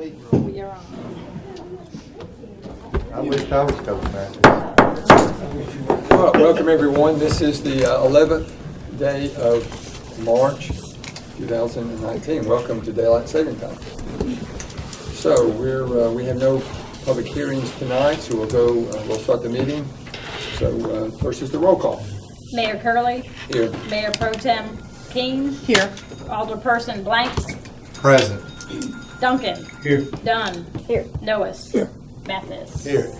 We are on. I wish I was Coach Matthews. Well, welcome everyone. This is the 11th day of March 2019. Welcome to Daylight Saving Time. So we have no public hearings tonight, so we'll start the meeting. So first is the roll call. Mayor Curley. Here. Mayor Pro Tem King. Here. Alderperson Blanks. Present. Duncan. Here. Dunn. Here. Noes. Here. Mathis. Here.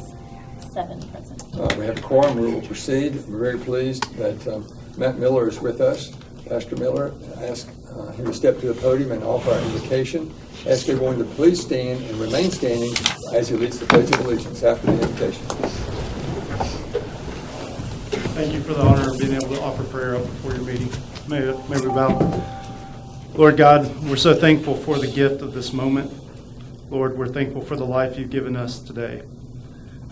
7 present. We have a quorum. We will proceed. We're very pleased that Matt Miller is with us. Pastor Miller, ask him to step to the podium and offer our invocation. Ask everyone to please stand and remain standing as he leads the Pledge of Allegiance after the invocation. Thank you for the honor of being able to offer prayer up before your meeting. May we bow. Lord God, we're so thankful for the gift of this moment. Lord, we're thankful for the life you've given us today.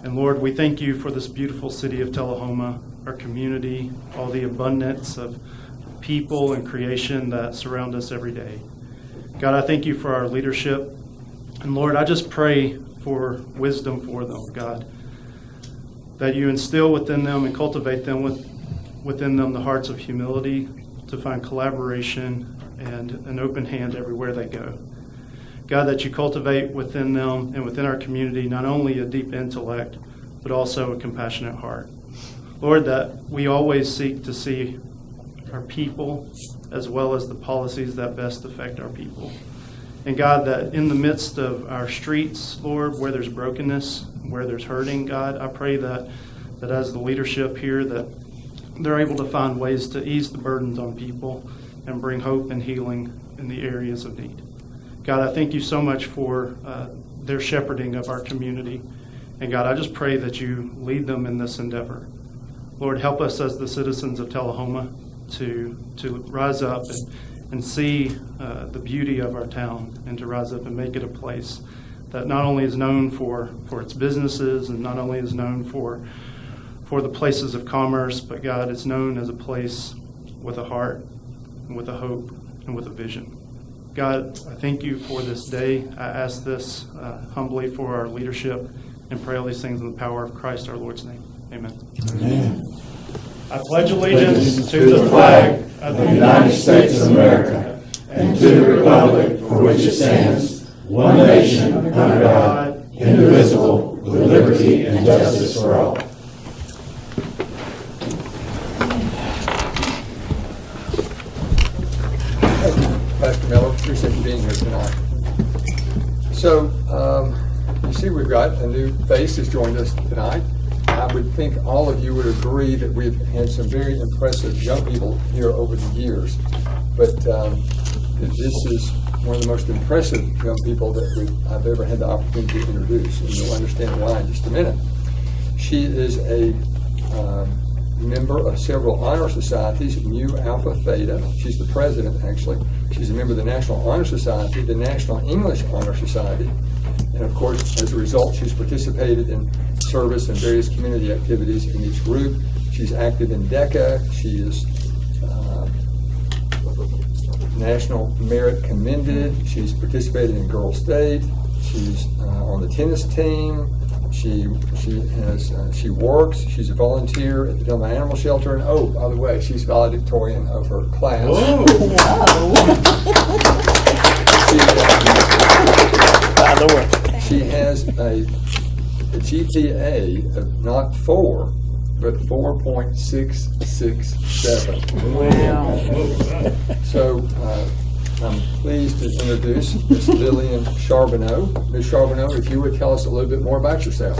And Lord, we thank you for this beautiful city of Tullahoma, our community, all the abundance of people and creation that surround us every day. God, I thank you for our leadership. And Lord, I just pray for wisdom for them, God, that you instill within them and cultivate them within them the hearts of humility to find collaboration and an open hand everywhere they go. God, that you cultivate within them and within our community not only a deep intellect, but also a compassionate heart. Lord, that we always seek to see our people as well as the policies that best affect our people. And God, that in the midst of our streets, Lord, where there's brokenness, where there's hurting, God, I pray that as the leadership here, that they're able to find ways to ease the burdens on people and bring hope and healing in the areas of need. God, I thank you so much for their shepherding of our community. And God, I just pray that you lead them in this endeavor. Lord, help us as the citizens of Tullahoma to rise up and see the beauty of our town and to rise up and make it a place that not only is known for its businesses and not only is known for the places of commerce, but God, it's known as a place with a heart and with a hope and with a vision. God, I thank you for this day. I ask this humbly for our leadership and pray all these things in the power of Christ our Lord's name. Amen. Amen. I pledge allegiance to the flag of the United States of America and to the republic for which it stands, one nation, under God, indivisible, with liberty and justice for all. Pastor Miller, appreciate you being here tonight. So, you see we've got a new face has joined us tonight. I would think all of you would agree that we've had some very impressive young people here over the years, but this is one of the most impressive young people that I've ever had the opportunity to introduce, and you'll understand why in just a minute. She is a member of several honor societies, Mu Alpha Theta. She's the president, actually. She's a member of the National Honor Society, the National English Honor Society, and of course, as a result, she's participated in service and various community activities in each group. She's active in DECA. She is National Merit Commended. She's participated in Girl State. She's on the tennis team. She works. She's a volunteer at the Delma Animal Shelter. And oh, by the way, she's valedictorian of her class. She has a GPA of not 4, but 4.667. Wow. So I'm pleased to introduce Ms. Lillian Charbonneau. Ms. Charbonneau, if you would tell us a little bit more about yourself.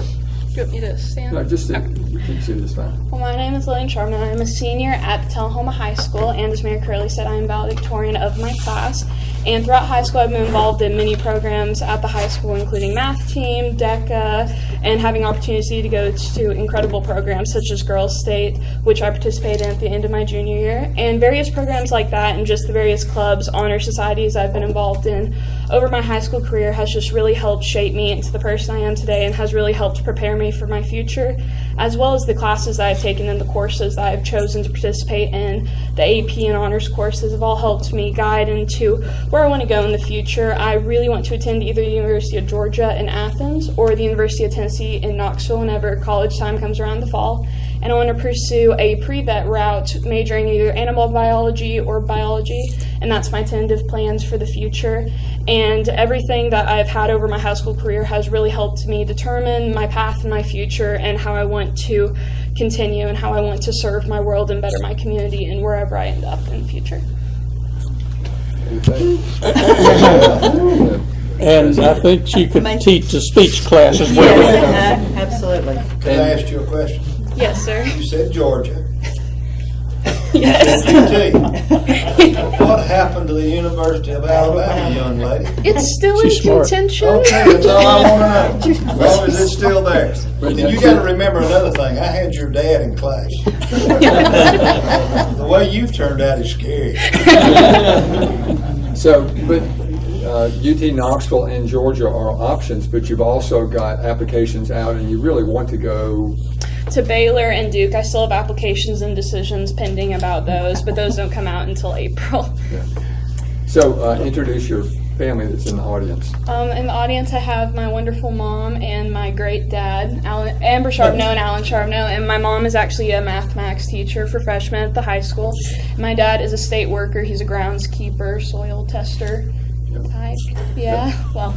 You want me to stand? No, just you can see this fine. Well, my name is Lillian Charbonneau. I'm a senior at the Tullahoma High School, and as Mayor Curley said, I am valedictorian of my class. And throughout high school, I've been involved in many programs at the high school, including math team, DECA, and having opportunity to go to incredible programs such as Girls State, which I participated in at the end of my junior year, and various programs like that, and just the various clubs, honor societies I've been involved in over my high school career has just really helped shape me into the person I am today, and has really helped prepare me for my future, as well as the classes that I've taken and the courses that I've chosen to participate in. The AP and honors courses have all helped me guide into where I want to go in the future. I really want to attend either the University of Georgia in Athens or the University of Tennessee in Knoxville whenever college time comes around the fall. And I want to pursue a pre-vet route, majoring in either animal biology or biology, and that's my tentative plans for the future. And everything that I've had over my high school career has really helped me determine my path in my future and how I want to continue and how I want to serve my world and better my community and wherever I end up in the future. And I think she could teach a speech class as well. Yes, absolutely. Can I ask you a question? Yes, sir. You said Georgia. Yes. UT. What happened to the University of Alabama, young lady? It's still She's in smart. contention. Okay, that's all I want to know. As long as it's still there. And you got to remember another thing. I had your dad in class. The way you've turned out is scary. So, but UT Knoxville and Georgia are options, but you've also got applications out, and you really want to go. To Baylor and Duke, I still have applications and decisions pending about those, but those don't come out until April. Yeah. So, introduce your family that's in the audience. In the audience, I have my wonderful mom and my great dad, Amber Charbonneau and Alan Charbonneau. And my mom is actually a mathematics teacher for freshmen at the high school. My dad is a state worker. He's a groundskeeper, soil tester type. Yeah, well.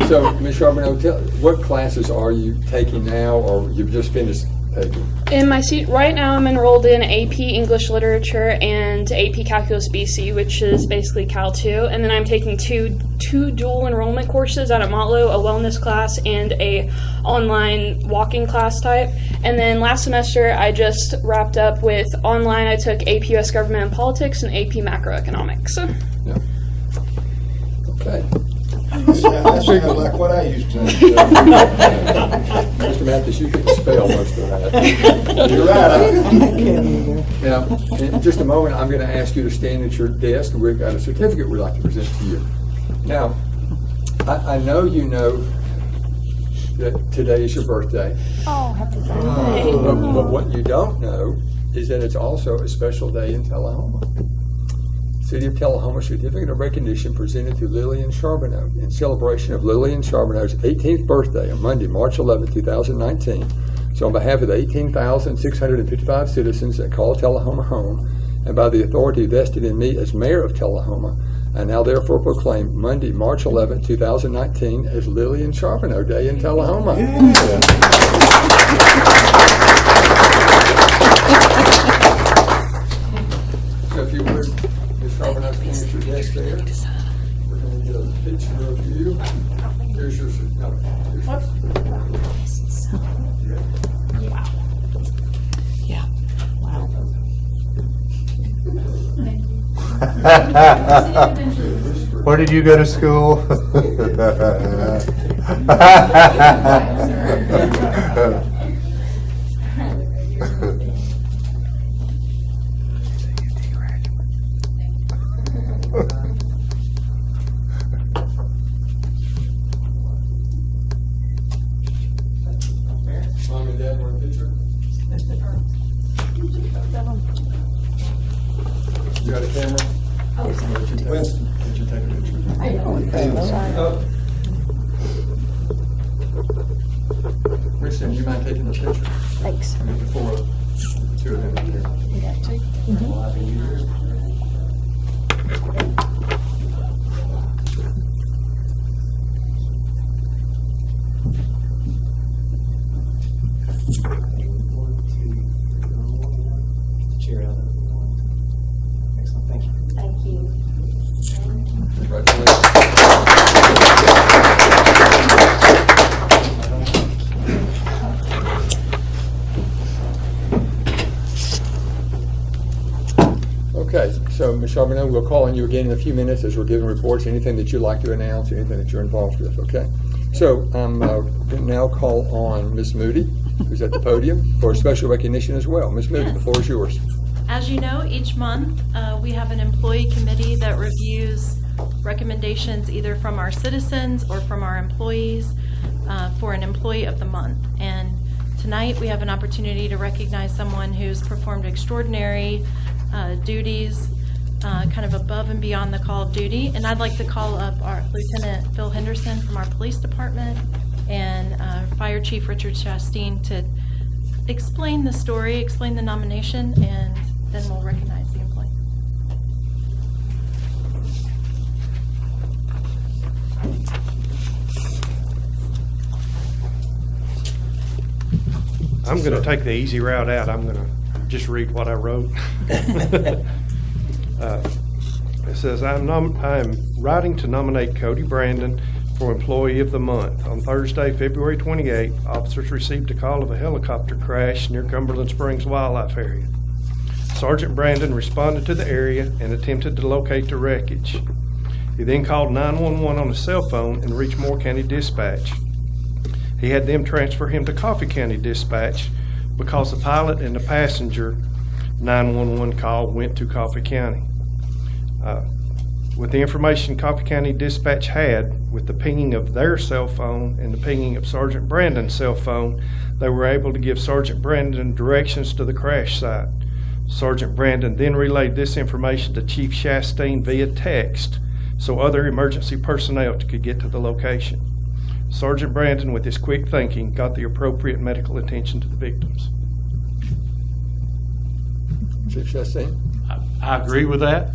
So, Ms. Charbonneau, what classes are you taking now, or you've just finished taking? In my seat right now, I'm enrolled in AP English Literature and AP Calculus BC, which is basically Cal 2, and then I'm taking two dual enrollment courses out at Motlow, a wellness class and a online walking class type. And then last semester, I just wrapped up with online. I took AP US Government and Politics and AP Macroeconomics. Yeah. Okay. That sounds like what I used to do. Mr. Mathis, you can spell most of that. You're right. Now, in just a moment, I'm going to ask you to stand at your desk, and we've got a certificate we'd like to present to you. Now, I know you know that today is your birthday. Oh, happy birthday. But what you don't know is that it's also a special day in Tullahoma. City of Tullahoma Certificate of Recognition presented to Lillian Charbonneau in celebration of Lillian Charbonneau's 18th birthday on Monday, March 11, 2019. So on behalf of the 18,655 citizens that call Tullahoma home, and by the authority vested in me as mayor of Tullahoma, I now therefore proclaim Monday, March 11, 2019 as Lillian Charbonneau Day in Tullahoma. So if you would, Ms. Charbonneau, stand at your desk there. We're going to get a picture of you. Here's your Yeah. Wow. Where did you go to school? Mom and Dad want a picture? You got a camera? Winston, did you take a picture? Winston, you mind taking a picture? Thanks. I mean, before the two of them up here. You got to? Excellent, thank you. Thank you. Congratulations. Okay, so Ms. Charbonneau, we'll call on you again in a few minutes as we're giving reports, anything that you'd like to announce, anything that you're involved with, okay? So I'm going to now call on Ms. Moody, who's at the podium, for a special recognition as well. Ms. Moody, the floor is yours. As you know, each month we have an employee committee that reviews recommendations either from our citizens or from our employees for an employee of the month. And tonight we have an opportunity to recognize someone who's performed extraordinary duties, kind of above and beyond the call of duty. And I'd like to call up our Lieutenant Phil Henderson from our police department and Fire Chief Richard Chastain to explain the story, explain the nomination, and then we'll recognize the employee. I'm going to take the easy route out. I'm going to just read what I wrote. It says, I am writing to nominate Cody Brandon for Employee of the Month. On Thursday, February 28, officers received a call of a helicopter crash near Cumberland Springs Wildlife Area. Sergeant Brandon responded to the area and attempted to locate the wreckage. He then called 911 on his cell phone and reached Moore County Dispatch. He had them transfer him to Coffee County Dispatch because the pilot and the passenger 911 call went to Coffee County. With the information Coffee County Dispatch had, with the pinging of their cell phone and the pinging of Sergeant Brandon's cell phone, they were able to give Sergeant Brandon directions to the crash site. Sergeant Brandon then relayed this information to Chief Chastain via text so other emergency personnel could get to the location. Sergeant Brandon, with his quick thinking, got the appropriate medical attention to the victims. Chief Chastain? I agree with that.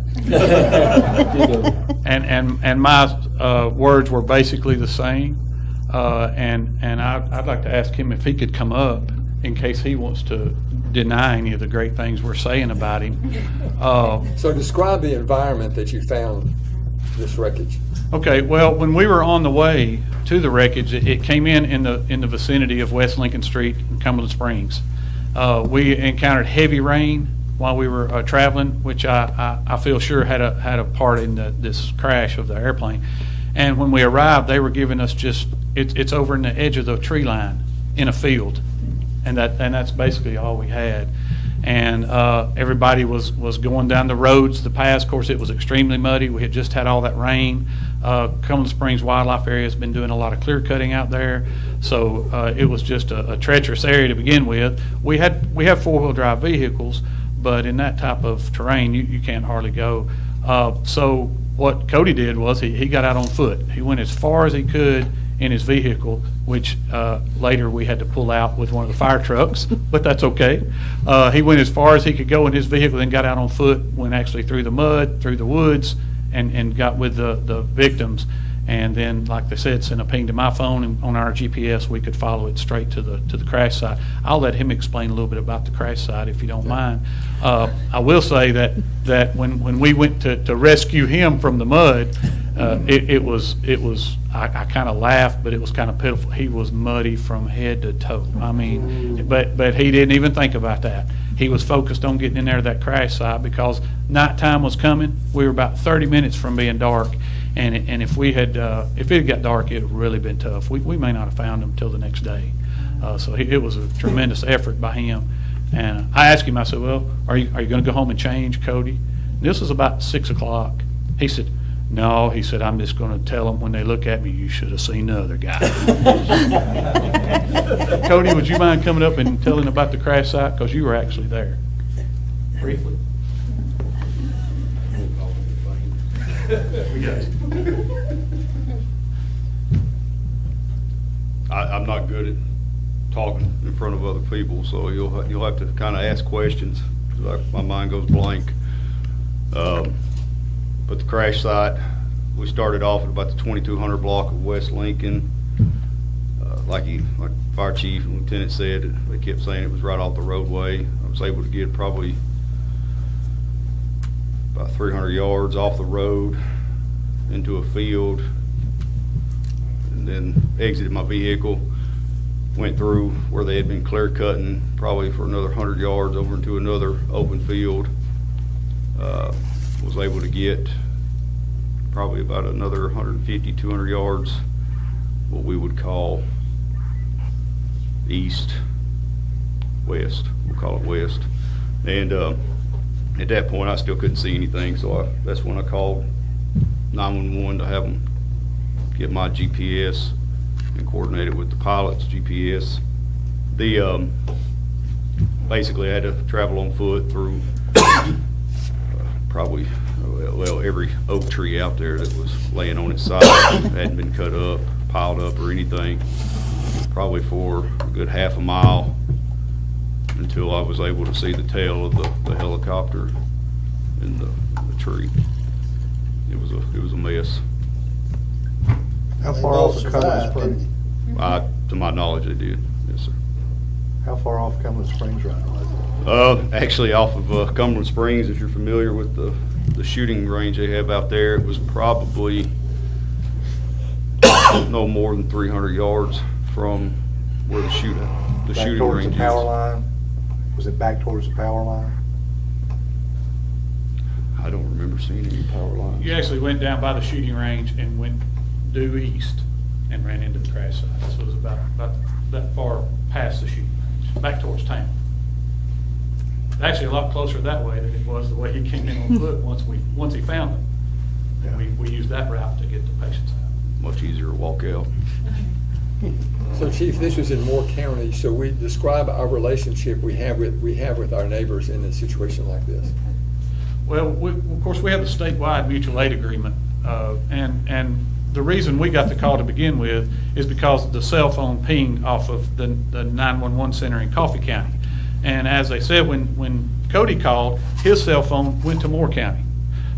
and my words were basically the same. And I'd like to ask him if he could come up in case he wants to deny any of the great things we're saying about him. So describe the environment that you found this wreckage. Okay, well, when we were on the way to the wreckage, it came in the vicinity of West Lincoln Street in Cumberland Springs. We encountered heavy rain while we were traveling, which I feel sure had a part in this crash of the airplane. And when we arrived, they were giving us it's over in the edge of the tree line in a field, and that's basically all we had. And everybody was going down the roads, the paths. Of course, it was extremely muddy. We had just had all that rain. Cumberland Springs Wildlife Area has been doing a lot of clear cutting out there, so it was just a treacherous area to begin with. We have four-wheel drive vehicles, but in that type of terrain, you can't hardly go. So what Cody did was he got out on foot. He went as far as he could in his vehicle, which later we had to pull out with one of the fire trucks, but that's okay. He went as far as he could go in his vehicle, then got out on foot, went actually through the mud, through the woods, and got with the victims. And then, like they said, sent a ping to my phone, and on our GPS we could follow it straight to the crash site. I'll let him explain a little bit about the crash site if you don't mind. I will say that when we went to rescue him from the mud, it was I kind of laughed, but it was kind of pitiful. He was muddy from head to toe. I mean, but he didn't even think about that. He was focused on getting in there to that crash site because nighttime was coming. We were about 30 minutes from being dark, and if it had got dark, it would have really been tough. We may not have found him till the next day. So it was a tremendous effort by him. And I asked him, I said, well, are you going to go home and change, Cody? And this was about 6 o'clock. He said, no, he said, I'm just going to tell them when they look at me, you should have seen the other guy. Cody, would you mind coming up and telling about the crash site? Because you were actually there. Briefly. I'm not good at talking in front of other people, so you'll have to kind of ask questions. My mind goes blank. But the crash site, we started off at about the 2200 block of West Lincoln. Like Fire Chief and Lieutenant said, they kept saying it was right off the roadway. I was able to get probably about 300 yards off the road into a field, and then exited my vehicle, went through where they had been clear cutting probably for another 100 yards over into another open field. Was able to get probably about another 150, 200 yards what we would call west. We'll call it west. And at that point, I still couldn't see anything, so that's when I called 911 to have them get my GPS and coordinate it with the pilot's GPS. Basically, I had to travel on foot through probably every oak tree out there that was laying on its side, hadn't been cut up, piled up, or anything. Probably for a good half a mile until I was able to see the tail of the helicopter in the tree. It was a mess. How They far both off of Cumberland survived, Springs? To my knowledge, they did. Yes, sir. How far off Cumberland Springs right now? Actually, off of Cumberland Springs, if you're familiar with the shooting range they have out there, it was probably no more than 300 yards from where the shooting Back range towards the power is. line? Was it back towards the power line? I don't remember seeing any power lines. You actually went down by the shooting range and went due east and ran into the crash site. So it was about that far past the shooting range, back towards town. Actually, a lot closer that way than it was the way he came in on foot once he found them. Yeah. We used that route to get the patients out. Much easier to walk out. So Chief, this was in Moore County, so we describe our relationship we have with our neighbors in a situation like this. Well, of course, we have a statewide mutual aid agreement, and the reason we got the call to begin with is because the cell phone pinged off of the 911 center in Coffee County. And as they said, when Cody called, his cell phone went to Moore County.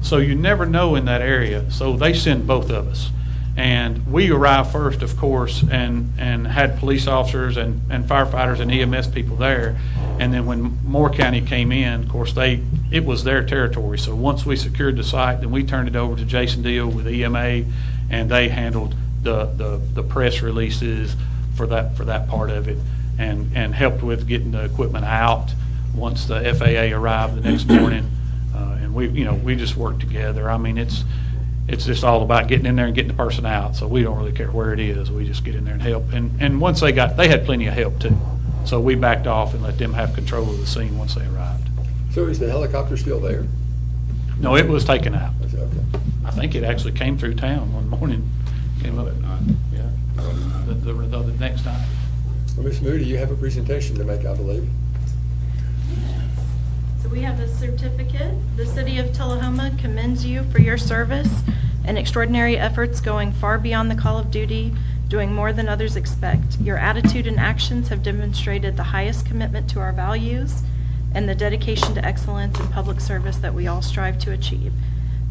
So you never know in that area, so they send both of us. And we arrived first, of course, and had police officers and firefighters and EMS people there. And then when Moore County came in, of course, it was their territory. So once we secured the site, then we turned it over to Jason Deal with EMA, and they handled the press releases for that part of it, and helped with getting the equipment out once the FAA arrived the next morning. And we just worked together. I mean, it's just all about getting in there and getting the person out. So we don't really care where it is. We just get in there and help. And once they had plenty of help too. So we backed off and let them have control of the scene once they arrived. So is the helicopter still there? No, it was taken out. Okay. I think it actually came through town one morning. Came up at night. Yeah. The next night. Well, Ms. Moody, you have a presentation to make, I believe. So we have a certificate. The City of Tullahoma commends you for your service and extraordinary efforts going far beyond the call of duty, doing more than others expect. Your attitude and actions have demonstrated the highest commitment to our values and the dedication to excellence in public service that we all strive to achieve.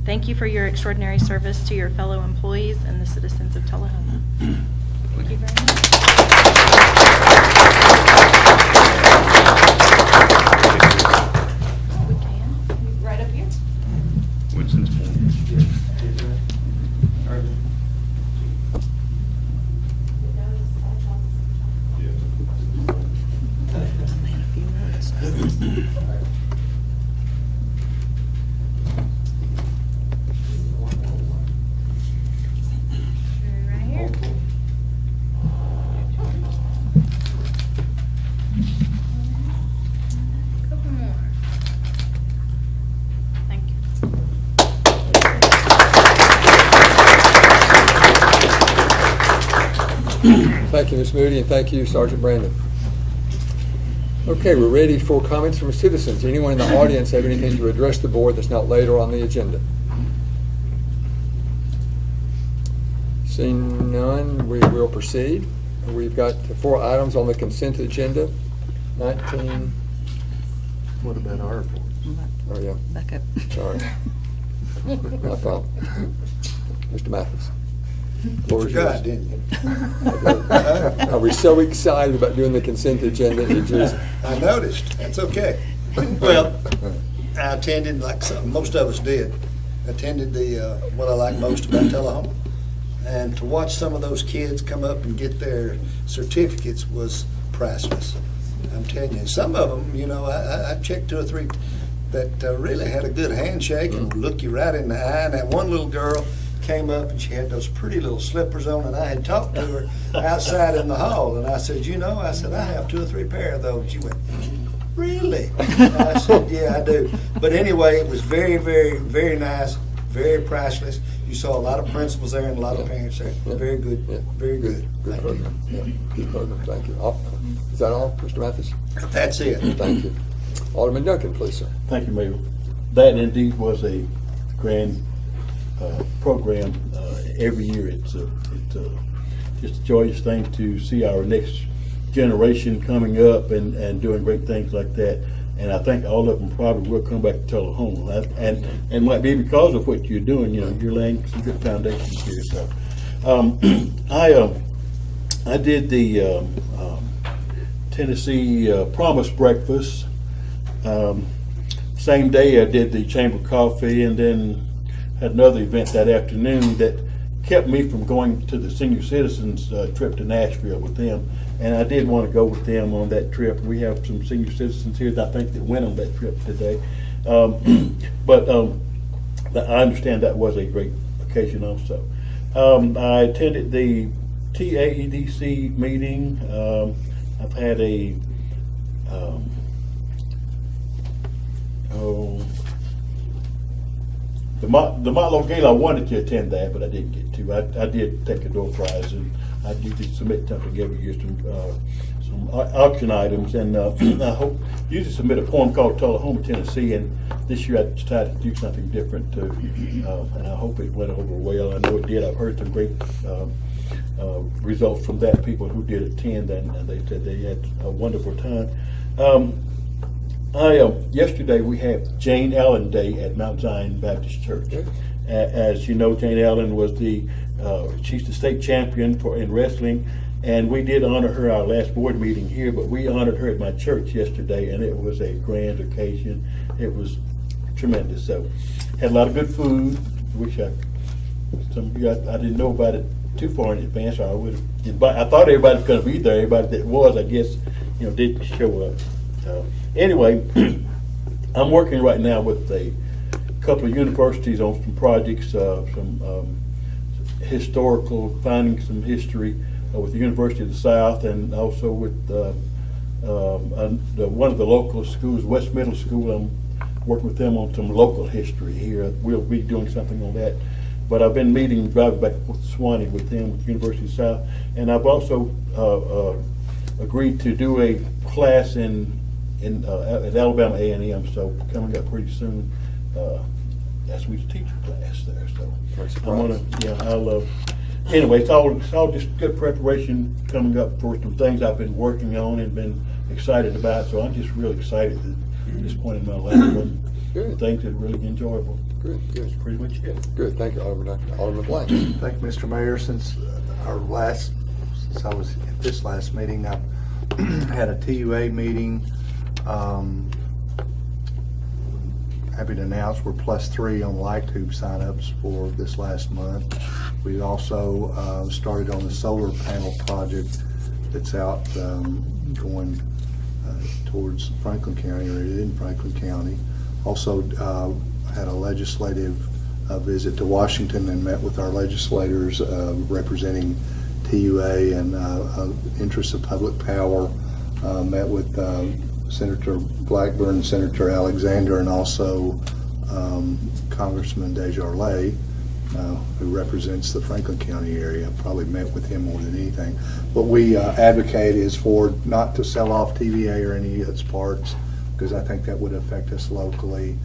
Thank you for your extraordinary service to your fellow employees and the citizens of Tullahoma. Thank you very much. We can. Right up here. Winston's Point. Right here. Couple more. Thank you. Thank you, Ms. Moody, and thank you, Sergeant Brandon. Okay, we're ready for comments from citizens. Anyone in the audience have anything to address the board that's not later on the agenda? Seeing none, we will proceed. We've got 4 items on the consent agenda. 19, What about our report? oh yeah, Back up. sorry. My fault. Mr. Mathis. Floor is God, yours. didn't you? I was so excited about doing the consent agenda, it just, I noticed. That's okay. Well, I attended, like most of us did, attended the, what I like most about Tullahoma. And to watch some of those kids come up and get their certificates was priceless. I'm telling you, some of them, you know, I checked 2 or 3 that really had a good handshake and would look you right in the eye. And that one little girl, came up and she had those pretty little slippers on, and I had talked to her outside in the hall, and I said, you know, I said, I have 2 or 3 pair of those. She went, really? And I said, yeah, I do. But anyway, it was very, very, very nice, very priceless. You saw a lot of principals there and a lot of parents there. Very good, very good. Good Thank you. program. Yeah, good program. Thank you. Is that all, Mr. Mathis? That's it. Thank you. Alderman Duncan, please, sir. Thank you, Mayor. That indeed was a grand program. Every year, it's just a joyous thing to see our next generation coming up and doing great things like that. And I think all of them probably will come back to Tullahoma. And might be because of what you're doing. You know, you're laying some good foundations here. So, I did the Tennessee Promise Breakfast. Same day I did the Chamber Coffee, and then had another event that afternoon that kept me from going to the senior citizens trip to Nashville with them. And I did want to go with them on that trip. We have some senior citizens here that I think that went on that trip today. But I understand that was a great occasion also. I attended the TAEDC meeting. I've had a the Motlow Gala, I wanted to attend that, but I didn't get to. I did take a door prize, and I usually submit something every year, some auction items, and I usually submit a poem called Tullahoma, Tennessee, and this year I decided to do something different too, and I hope it went over well. I know it did. I've heard some great results from that, people who did attend, and they said they had a wonderful time. Yesterday we had Jane Allen Day at Mount Zion Baptist Church. As you know, Jane Allen was she's the state champion in wrestling, and we did honor her our last board meeting here, but we honored her at my church yesterday, and it was a grand occasion. It was tremendous. So, had a lot of good food, which I didn't know about it too far in advance, or I would have. I thought everybody was going to be there. Everybody that was, I guess, didn't show up. Anyway, I'm working right now with a couple of universities on some projects, some historical, finding some history with the University of the South, and also with one of the local schools, West Middle School. I'm working with them on some local history here. We'll be doing something on that. But I've been driving back with Swanee with them with the University of the South, and I've also agreed to do a class at Alabama A&M, so coming up pretty soon, asked me to teach a class there. So anyway, it's all just good preparation coming up for some things I've been working on and been excited about. So I'm just really excited at this point in my life. Good. Things that are really enjoyable. Good. That's pretty much it. Good. Thank you, Alderman Blank. Thank you, Mr. Mayor. Since I was at this last meeting, I had a TUA meeting. Happy to announce we're +3 on LightTube signups for this last month. We also started on the solar panel project that's out going towards Franklin County, or in Franklin County. Also had a legislative visit to Washington and met with our legislators representing TUA and interests of public power. Met with Senator Blackburn, Senator Alexander, and also Congressman Desjardins, who represents the Franklin County area. Probably met with him more than anything. What we advocate is for not to sell off TVA or any of its parts, because I think that would affect us locally.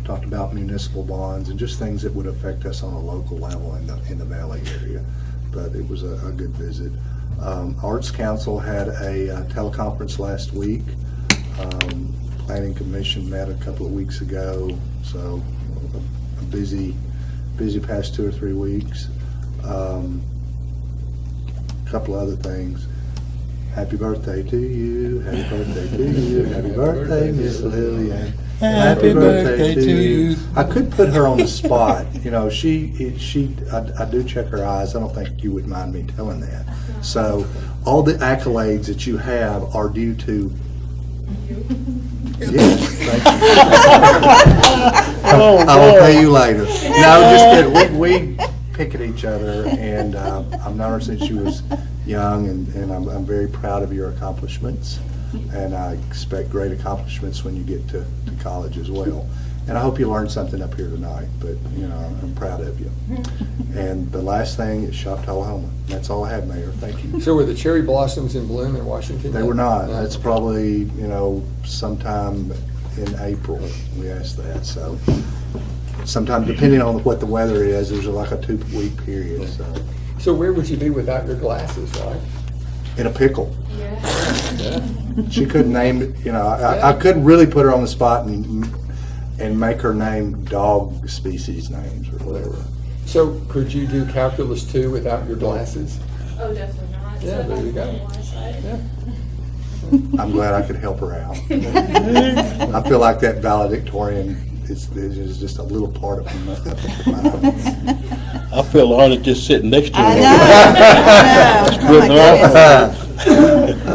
Talked about municipal bonds and just things that would affect us on a local level in the Valley area. But it was a good visit. Arts Council had a teleconference last week. Planning Commission met a couple of weeks ago, so a busy past 2 or 3 weeks. A couple of other things. Happy birthday to you. Happy birthday to you. Happy birthday, Miss Lillian. Happy birthday to you. I could put her on the spot. I do check her eyes. I don't think you would mind me telling that. So all the accolades that you have are due to Yes, thank you. I will pay you later. No, just kidding. We pick at each other, and I've known her since she was young, and I'm very proud of your accomplishments, and I expect great accomplishments when you get to college as well. And I hope you learned something up here tonight, but, you know, I'm proud of you. And the last thing is Shop Tullahoma. That's all I have, Mayor. Thank you. So were the cherry blossoms in bloom in Washington? They yet? were not. No. That's probably, you know, sometime in April, we asked that, so. Sometime, depending on what the weather is, there's like a 2-week period, so. So where would you be without your glasses, right? In a pickle. Yeah. She couldn't name it, you know, I couldn't really put her on the spot and make her name dog species names or whatever. So could you do calculus 2 without your glasses? Oh, definitely not. Yeah, there you go. Yeah. I'm glad I could help her out. I feel like that valedictorian is just a little part of my. I feel honored just sitting next to I her. know. I know. Oh, my goodness.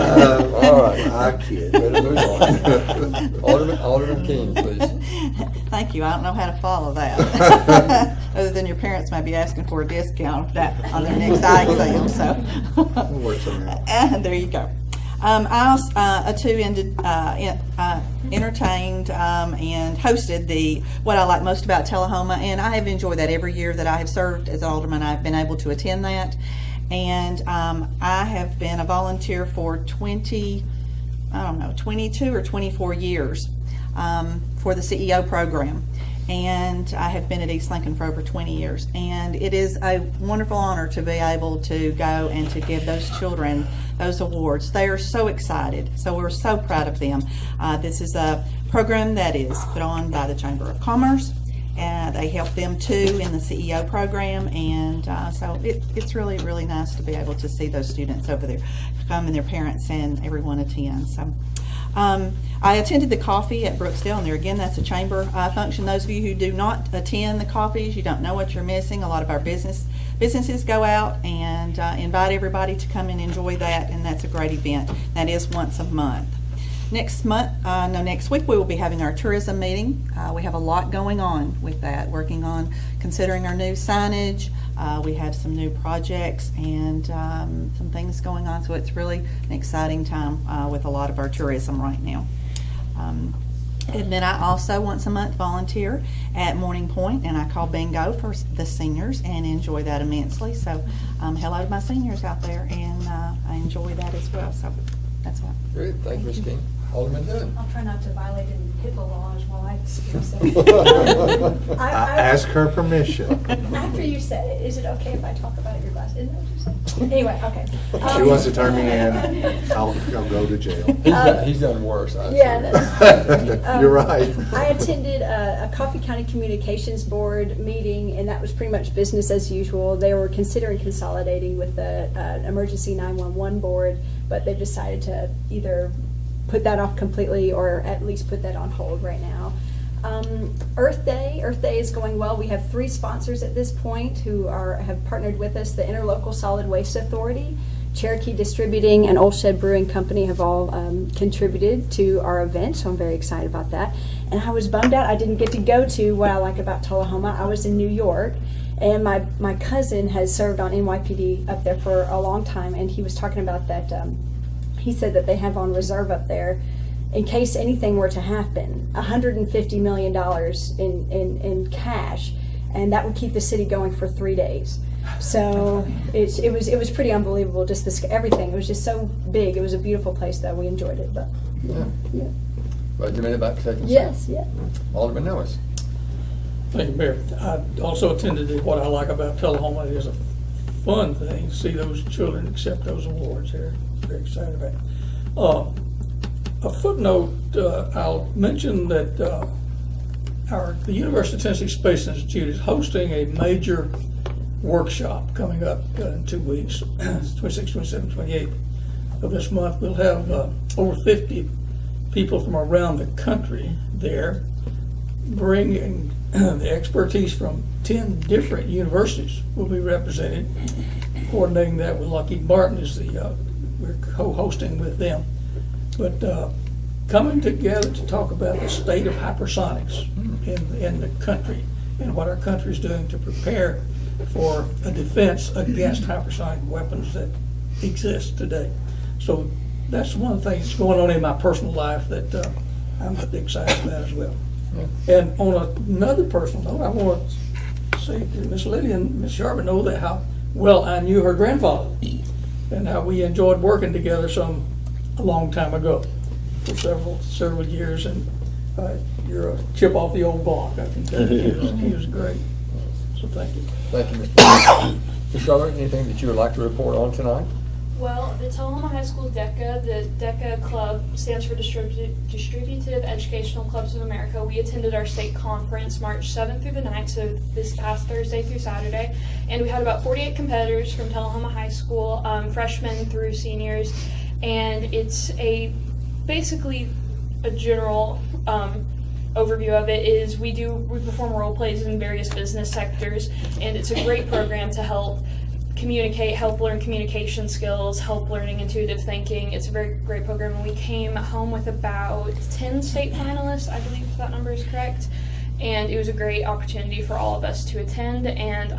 All right. I kid. Better move on. Alderman King, please. Thank you. I don't know how to follow that. Other than your parents may be asking for a discount on their next eye exam, so. We'll work something out. There you go. I too entertained and hosted what I like most about Tullahoma, and I have enjoyed that every year that I have served as alderman. I've been able to attend that, and I have been a volunteer for 22 or 24 years for the CEO program. And I have been at East Lincoln for over 20 years. And it is a wonderful honor to be able to go and to give those children those awards. They are so excited. So we're so proud of them. This is a program that is put on by the Chamber of Commerce. They help them too in the CEO program. And so it's really, really nice to be able to see those students over there come and their parents and everyone attend. So. I attended the coffee at Brooksdale, and there again, that's a chamber function. Those of you who do not attend the coffees, you don't know what you're missing. A lot of our businesses go out and invite everybody to come and enjoy that, and that's a great event. That is once a month. Next week we will be having our tourism meeting. We have a lot going on with that, working on considering our new signage. We have some new projects and some things going on, so it's really an exciting time with a lot of our tourism right now. And then I also once a month volunteer at Morning Point, and I call bingo for the seniors and enjoy that immensely. So hello to my seniors out there, and I enjoy that as well. So that's what. Great, thank you, Ms. King. Alderman Dunn. I'll try not to violate any HIPAA laws while I speak. I ask her permission. After you said it, is it okay if I talk about your glasses? Isn't that what you said? Anyway, okay. If she wants to turn me in, I'll go to jail. He's done worse. You're right. I attended a Coffee County Communications Board meeting, and that was pretty much business as usual. They were considering consolidating with the Emergency 911 Board, but they decided to either put that off completely or at least put that on hold right now. Earth Day is going well. We have 3 sponsors at this point who have partnered with us. The Interlocal Solid Waste Authority, Cherokee Distributing, and Old Shed Brewing Company have all contributed to our event, so I'm very excited about that. And I was bummed out I didn't get to go to what I like about Tullahoma. I was in New York, and my cousin has served on NYPD up there for a long time, and he was talking about that. He said that they have on reserve up there, in case anything were to happen, $150 million in cash, and that would keep the city going for 3 days. So it was pretty unbelievable. Just everything. It was just so big. It was a beautiful place, though. We enjoyed it. But yeah. But you made it back to second. Yes, yeah. Alderman Nellis. Thank you, Mayor. I also attended what I like about Tullahoma. It is a fun thing to see those children accept those awards. They're very excited about it. A footnote, I'll mention that the University of Tennessee Space Institute is hosting a major workshop coming up in 2 weeks, 26, 27, 28 of this month. We'll have over 50 people from around the country there, bringing the expertise from 10 different universities will be represented. Coordinating that with Lockheed Martin is we're co-hosting with them. But coming together to talk about the state of hypersonics in the country and what our country is doing to prepare for a defense against hypersonic weapons that exist today. So that's one of the things that's going on in my personal life that I'm excited about as well. And on another personal note, I want to say to Miss Lydia and Miss Sharp know that how well I knew her grandfather and how we enjoyed working together a long time ago for several years. And you're a chip off the old block, I can tell you. He was great. So thank you. Thank you, Mr. Ms. Charlotte, anything that you would like to report on tonight? Well, the Tullahoma High School DECA, the DECA Club stands for Distributive Educational Clubs of America. We attended our state conference March 7th through the 9th, so this past Thursday through Saturday. And we had about 48 competitors from Tullahoma High School, freshmen through seniors. And it's basically a general overview of it is we perform role plays in various business sectors, and it's a great program to help communicate, help learn communication skills, help learning intuitive thinking. It's a very great program, and we came home with about 10 state finalists, I believe that number is correct, and it was a great opportunity for all of us to attend, and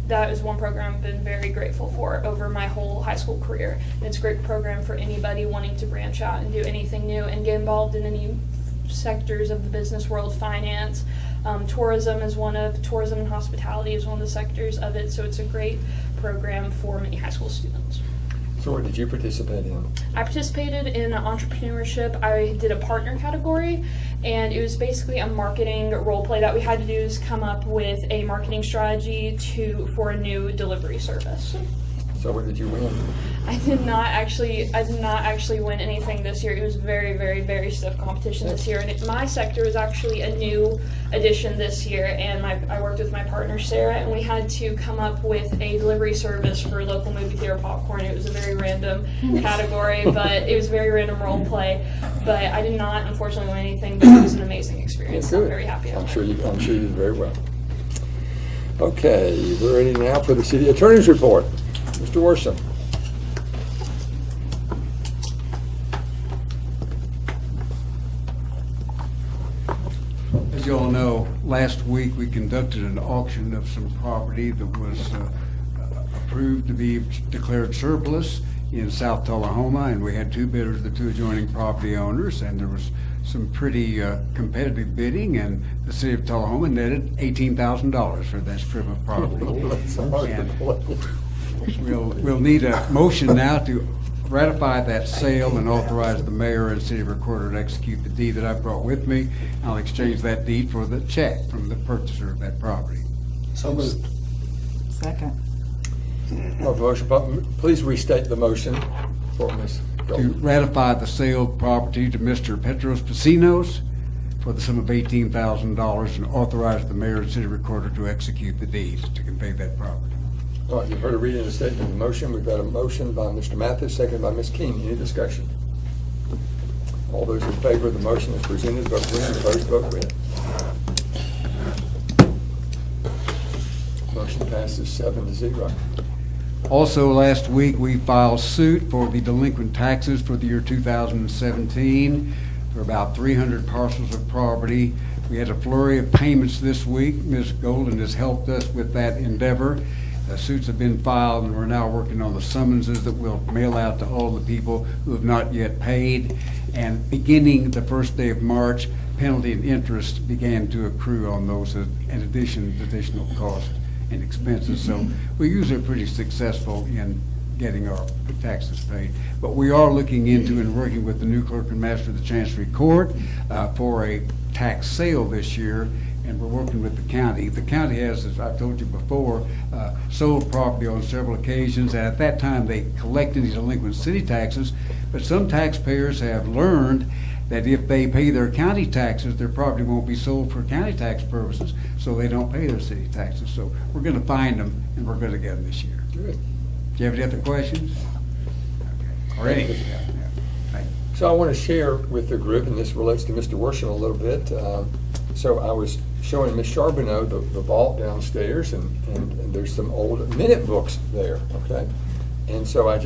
that is one program I've been very grateful for over my whole high school career. And it's a great program for anybody wanting to branch out and do anything new and get involved in any sectors of the business world. Finance, tourism and hospitality is one of the sectors of it, so it's a great program for many high school students. So what did you participate in? I participated in entrepreneurship. I did a partner category, and it was basically a marketing role play. That we had to do is come up with a marketing strategy for a new delivery service. So what did you win? I did not actually win anything this year. It was very, very, very stiff competition this year, and my sector was actually a new addition this year. And I worked with my partner Sarah, and we had to come up with a delivery service for local movie theater popcorn. It was a very random category, but it was a very random role play. But I did not, unfortunately, win anything. But it was an amazing experience. Good. I'm very happy. I'm sure you did very well. Okay, we're ready now for the city attorney's report. Mr. Worsham. As you all know, last week we conducted an auction of some property that was approved to be declared surplus in South Tullahoma, and we had two bidders, the two adjoining property owners, and there was some pretty competitive bidding, and the city of Tullahoma netted $18,000 for that strip of property. And we'll need a motion now to ratify that sale and authorize the mayor and city recorder to execute the deed that I brought with me. I'll exchange that deed for the check from the purchaser of that property. So moved. Second. Motion, please restate the motion for Ms. To Golden. ratify the sale of property to Mr. Petros Pasinos for the sum of $18,000 and authorize the mayor and city recorder to execute the deed to convey that property. All right, you've heard a reading of the statement of the motion. We've got a motion by Mr. Mathis, seconded by Ms. King. Any discussion? All those in favor of the motion as presented, vote green. Opposed, vote red. Motion passes 7-0. Also, last week, we filed suit for the delinquent taxes for the year 2017 for about 300 parcels of property. We had a flurry of payments this week. Ms. Golden has helped us with that endeavor. Suits have been filed, and we're now working on the summonses that we'll mail out to all the people who have not yet paid. And beginning the first day of March, penalty and interest began to accrue on those in addition to additional costs and expenses. So we usually are pretty successful in getting our taxes paid. But we are looking into and working with the new clerk and master of the Chancery Court for a tax sale this year, and we're working with the county. The county has, as I've told you before, sold property on several occasions, and at that time they collected these delinquent city taxes, but some taxpayers have learned that if they pay their county taxes, their property won't be sold for county tax purposes, so they don't pay their city taxes. So we're going to find them, and we're going to get them this year. Good. Do you have any other questions? Okay. Or any? Yeah. Thank you. So I want to share with the group, and this relates to Mr. Worsham a little bit. So I was showing Ms. Charbonneau the vault downstairs, and there's some old minute books there, okay? And so I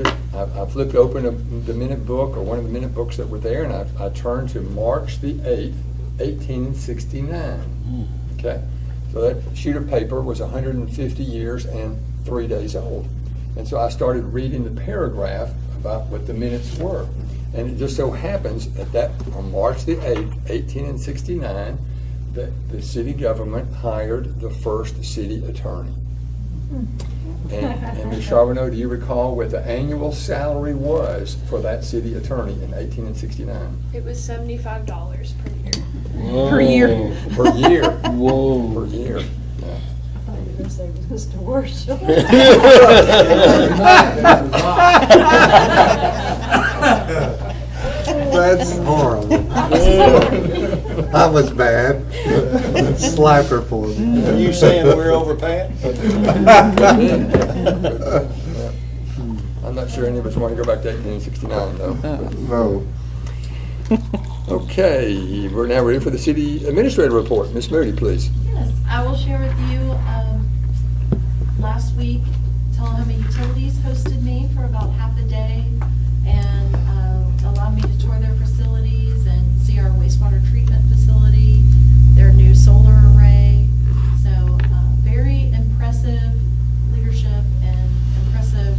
flipped open the minute book, or one of the minute books that were there, and I turned to March the 8th, 1869. Okay? So that sheet of paper was 150 years and 3 days old. And so I started reading the paragraph about what the minutes were. And it just so happens on March the 8th, 1869, that the city government hired the first city attorney. And Ms. Charbonneau, do you recall what the annual salary was for that city attorney in 1869? It was $75 per year. Per year. Per year. Whoa. Per year. Yeah. Mr. Worship. That's horrible. That was bad. Slap her for me. Are you saying we're overpaid? I'm not sure any of us want to go back to 1869, though. No. Okay, we're now ready for the city administrator report. Ms. Moody, please. Yes, I will share with you, last week, Tullahoma Utilities hosted me for about half a day and allowed me to tour their facilities and see our wastewater treatment facility, their new solar array. So very impressive leadership and impressive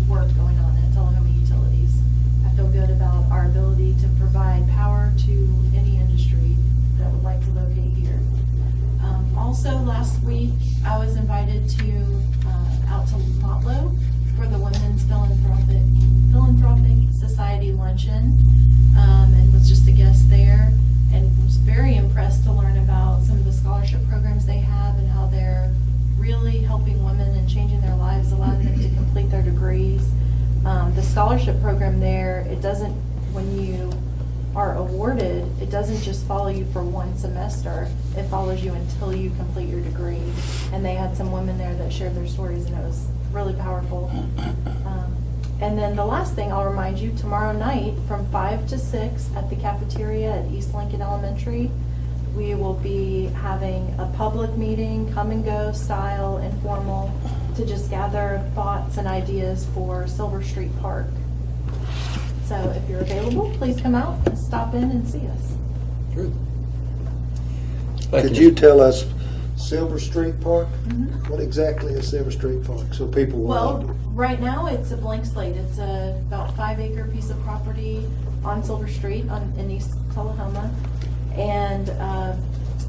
work going on at Tullahoma Utilities. I feel good about our ability to provide power to any industry that would like to locate here. Also, last week, I was invited out to Motlow for the Women's Philanthropic Society Luncheon, and was just a guest there, and was very impressed to learn about some of the scholarship programs they have and how they're really helping women and changing their lives, allowing them to complete their degrees. The scholarship program there, it doesn't, when you are awarded, it doesn't just follow you for one semester, it follows you until you complete your degree. And they had some women there that shared their stories, and it was really powerful. And then the last thing I'll remind you, tomorrow night from 5 to 6 at the cafeteria at East Lincoln Elementary, we will be having a public meeting, come and go style, informal, to just gather thoughts and ideas for Silver Street Park. So if you're available, please come out and stop in and see us. Good. Thank Could you tell us Silver Street Park? What exactly is Silver Street Park? So people will Well, know. right now it's a blank slate. It's a about 5-acre piece of property on Silver Street in East Tullahoma. And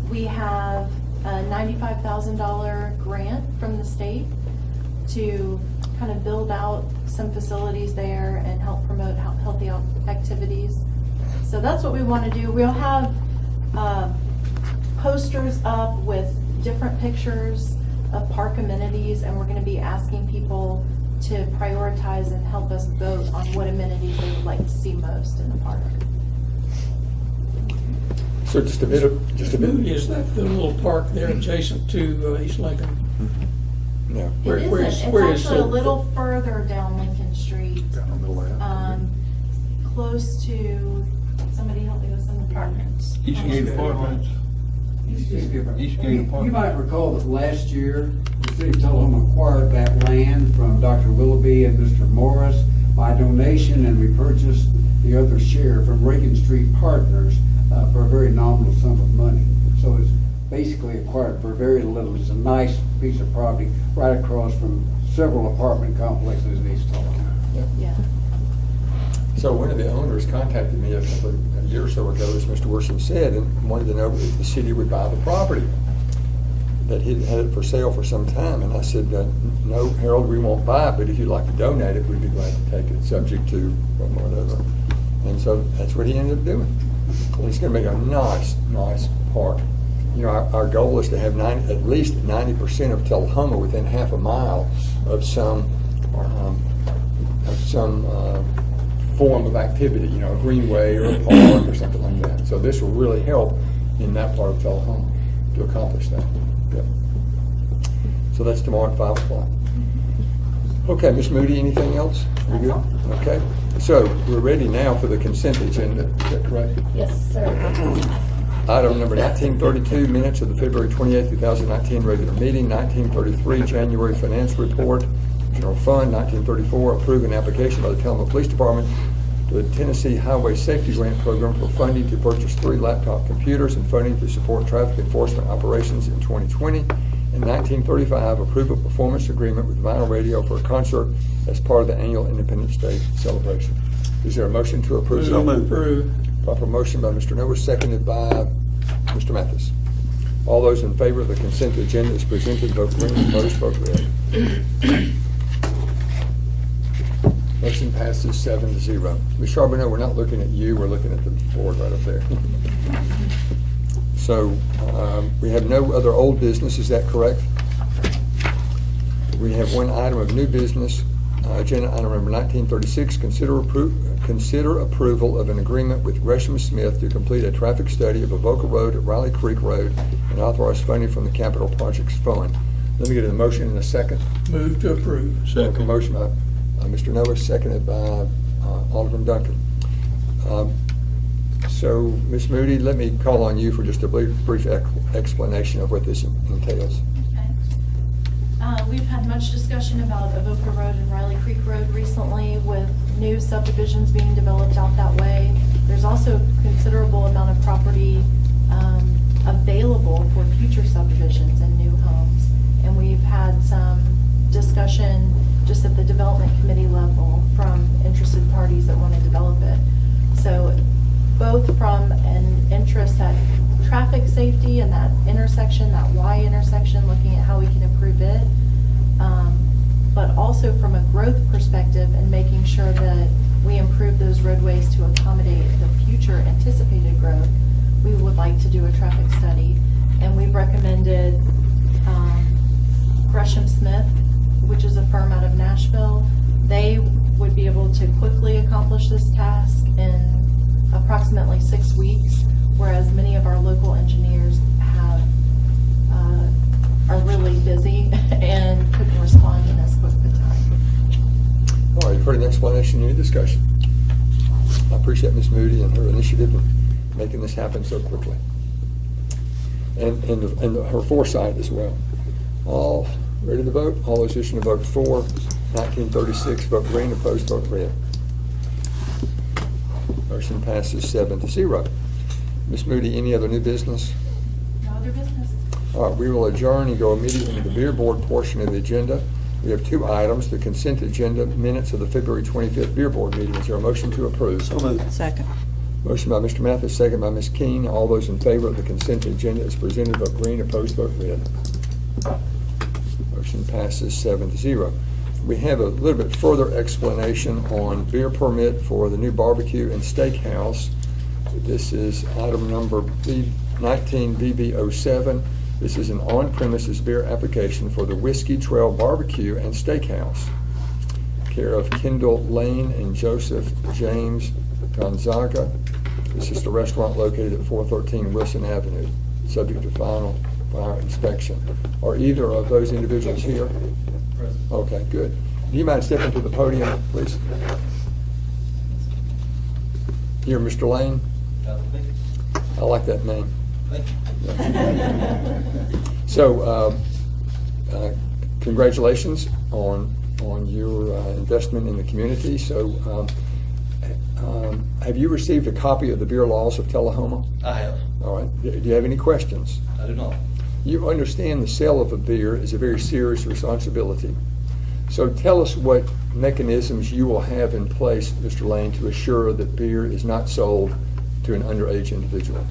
we have a $95,000 grant from the state to kind of build out some facilities there and help promote healthy activities. So that's what we want to do. We'll have posters up with different pictures of park amenities, and we're going to be asking people to prioritize and help us vote on what amenities they would like to see most in the park. So just a bit. Is that the little park there adjacent to East Lincoln? No. Where- It where isn't. is- It's where is actually a Silver? little further down Lincoln Street, Down on the left. close to, somebody help me with some apartments. Eastgate Apartments. You might recall that last year, the city of Tullahoma acquired that land from Dr. Willoughby and Mr. Morris by donation, and we purchased the other share from Reagan Street Partners for a very nominal sum of money. So it's basically acquired for very little. It's a nice piece of property right across from several apartment complexes in East Tullahoma. Yeah. So one of the owners contacted me a year or so ago, as Mr. Worsham said, and wanted to know if the city would buy the property. That he'd had it for sale for some time, and I said, no, Harold, we won't buy it, but if you'd like to donate it, we'd be glad to take it, subject to whatever. And so that's what he ended up doing. And it's going to make a nice park. You know, our goal is to have at least 90% of Tullahoma within half a mile of some form of activity, you know, a greenway or a park or something like that. So this will really help in that part of Tullahoma to accomplish that. Yep. So that's tomorrow at 5 o'clock. Okay, Ms. Moody, anything else? We good? Okay. So we're ready now for the consent agenda. Is that correct? Yes, sir. Item number 1932, minutes of the February 28, 2019 regular meeting, 1933 January finance report, General Fund, 1934, approve an application by the Tullahoma Police Department to the Tennessee Highway Safety Grant Program for funding to purchase 3 laptop computers and funding to support traffic enforcement operations in 2020. In 1935, approve a performance agreement with Vinyl Radio for a concert as part of the annual Independence Day celebration. Is there a motion to approve? So moved. Proper motion by Mr. Noah, seconded by Mr. Mathis. All those in favor of the consent agenda as presented, vote green. Opposed, vote red. Motion passes 7-0. Ms. Charbonneau, we're not looking at you, we're looking at the board right up there. So we have no other old business, is that correct? We have one item of new business, agenda item number 1936, consider approval of an agreement with Gresham Smith to complete a traffic study of Avoca Road at Riley Creek Road and authorize funding from the Capital Projects Fund. Let me get a motion in a second. Move to approve. Second. Motion by Mr. Noah, seconded by Alderman Duncan. So, Ms. Moody, let me call on you for just a brief explanation of what this entails. Okay. We've had much discussion about Avoca Road and Riley Creek Road recently with new subdivisions being developed out that way. There's also a considerable amount of property available for future subdivisions and new homes. And we've had some discussion just at the development committee level from interested parties that want to develop it. So both from an interest at traffic safety and that intersection, that Y intersection, looking at how we can improve it, but also from a growth perspective and making sure that we improve those roadways to accommodate the future anticipated growth, we would like to do a traffic study. And we've recommended Gresham Smith, which is a firm out of Nashville. They would be able to quickly accomplish this task in approximately 6 weeks, whereas many of our local engineers are really busy and couldn't respond in as quick a time. All right, you've heard an explanation, any discussion? I appreciate Ms. Moody and her initiative in making this happen so quickly. And her foresight as well. All ready to vote? All those wishing to vote for 1936, vote green. Opposed, vote red. Motion passes 7-0. Ms. Moody, any other new business? No other business. All right, we will adjourn and go immediately into the beer board portion of the agenda. We have 2 items, the consent agenda minutes of the February 25th beer board meeting. Is there a motion to approve? So moved. Second. Motion by Mr. Mathis, second by Ms. Keene. All those in favor of the consent agenda as presented, vote green. Opposed, vote red. Motion passes 7-0. We have a little bit further explanation on beer permit for the new barbecue and steakhouse. This is item number 19 BB07. This is an on-premises beer application for the Whiskey Trail Barbecue and Steakhouse, care of Kendall Lane and Joseph James Gonzaga. This is the restaurant located at 413 Wilson Avenue, subject to final fire inspection. Are either of those individuals here? Okay, good. Do you mind stepping to the podium, please? You're Mr. Lane? I like that name. So, congratulations on your investment in the community. So, have you received a copy of the beer laws of Tullahoma? I have. All right. Do you have any questions? I do not. You understand the sale of a beer is a very serious responsibility. So tell us what mechanisms you will have in place, Mr. Lane, to assure that beer is not sold to an underage individual.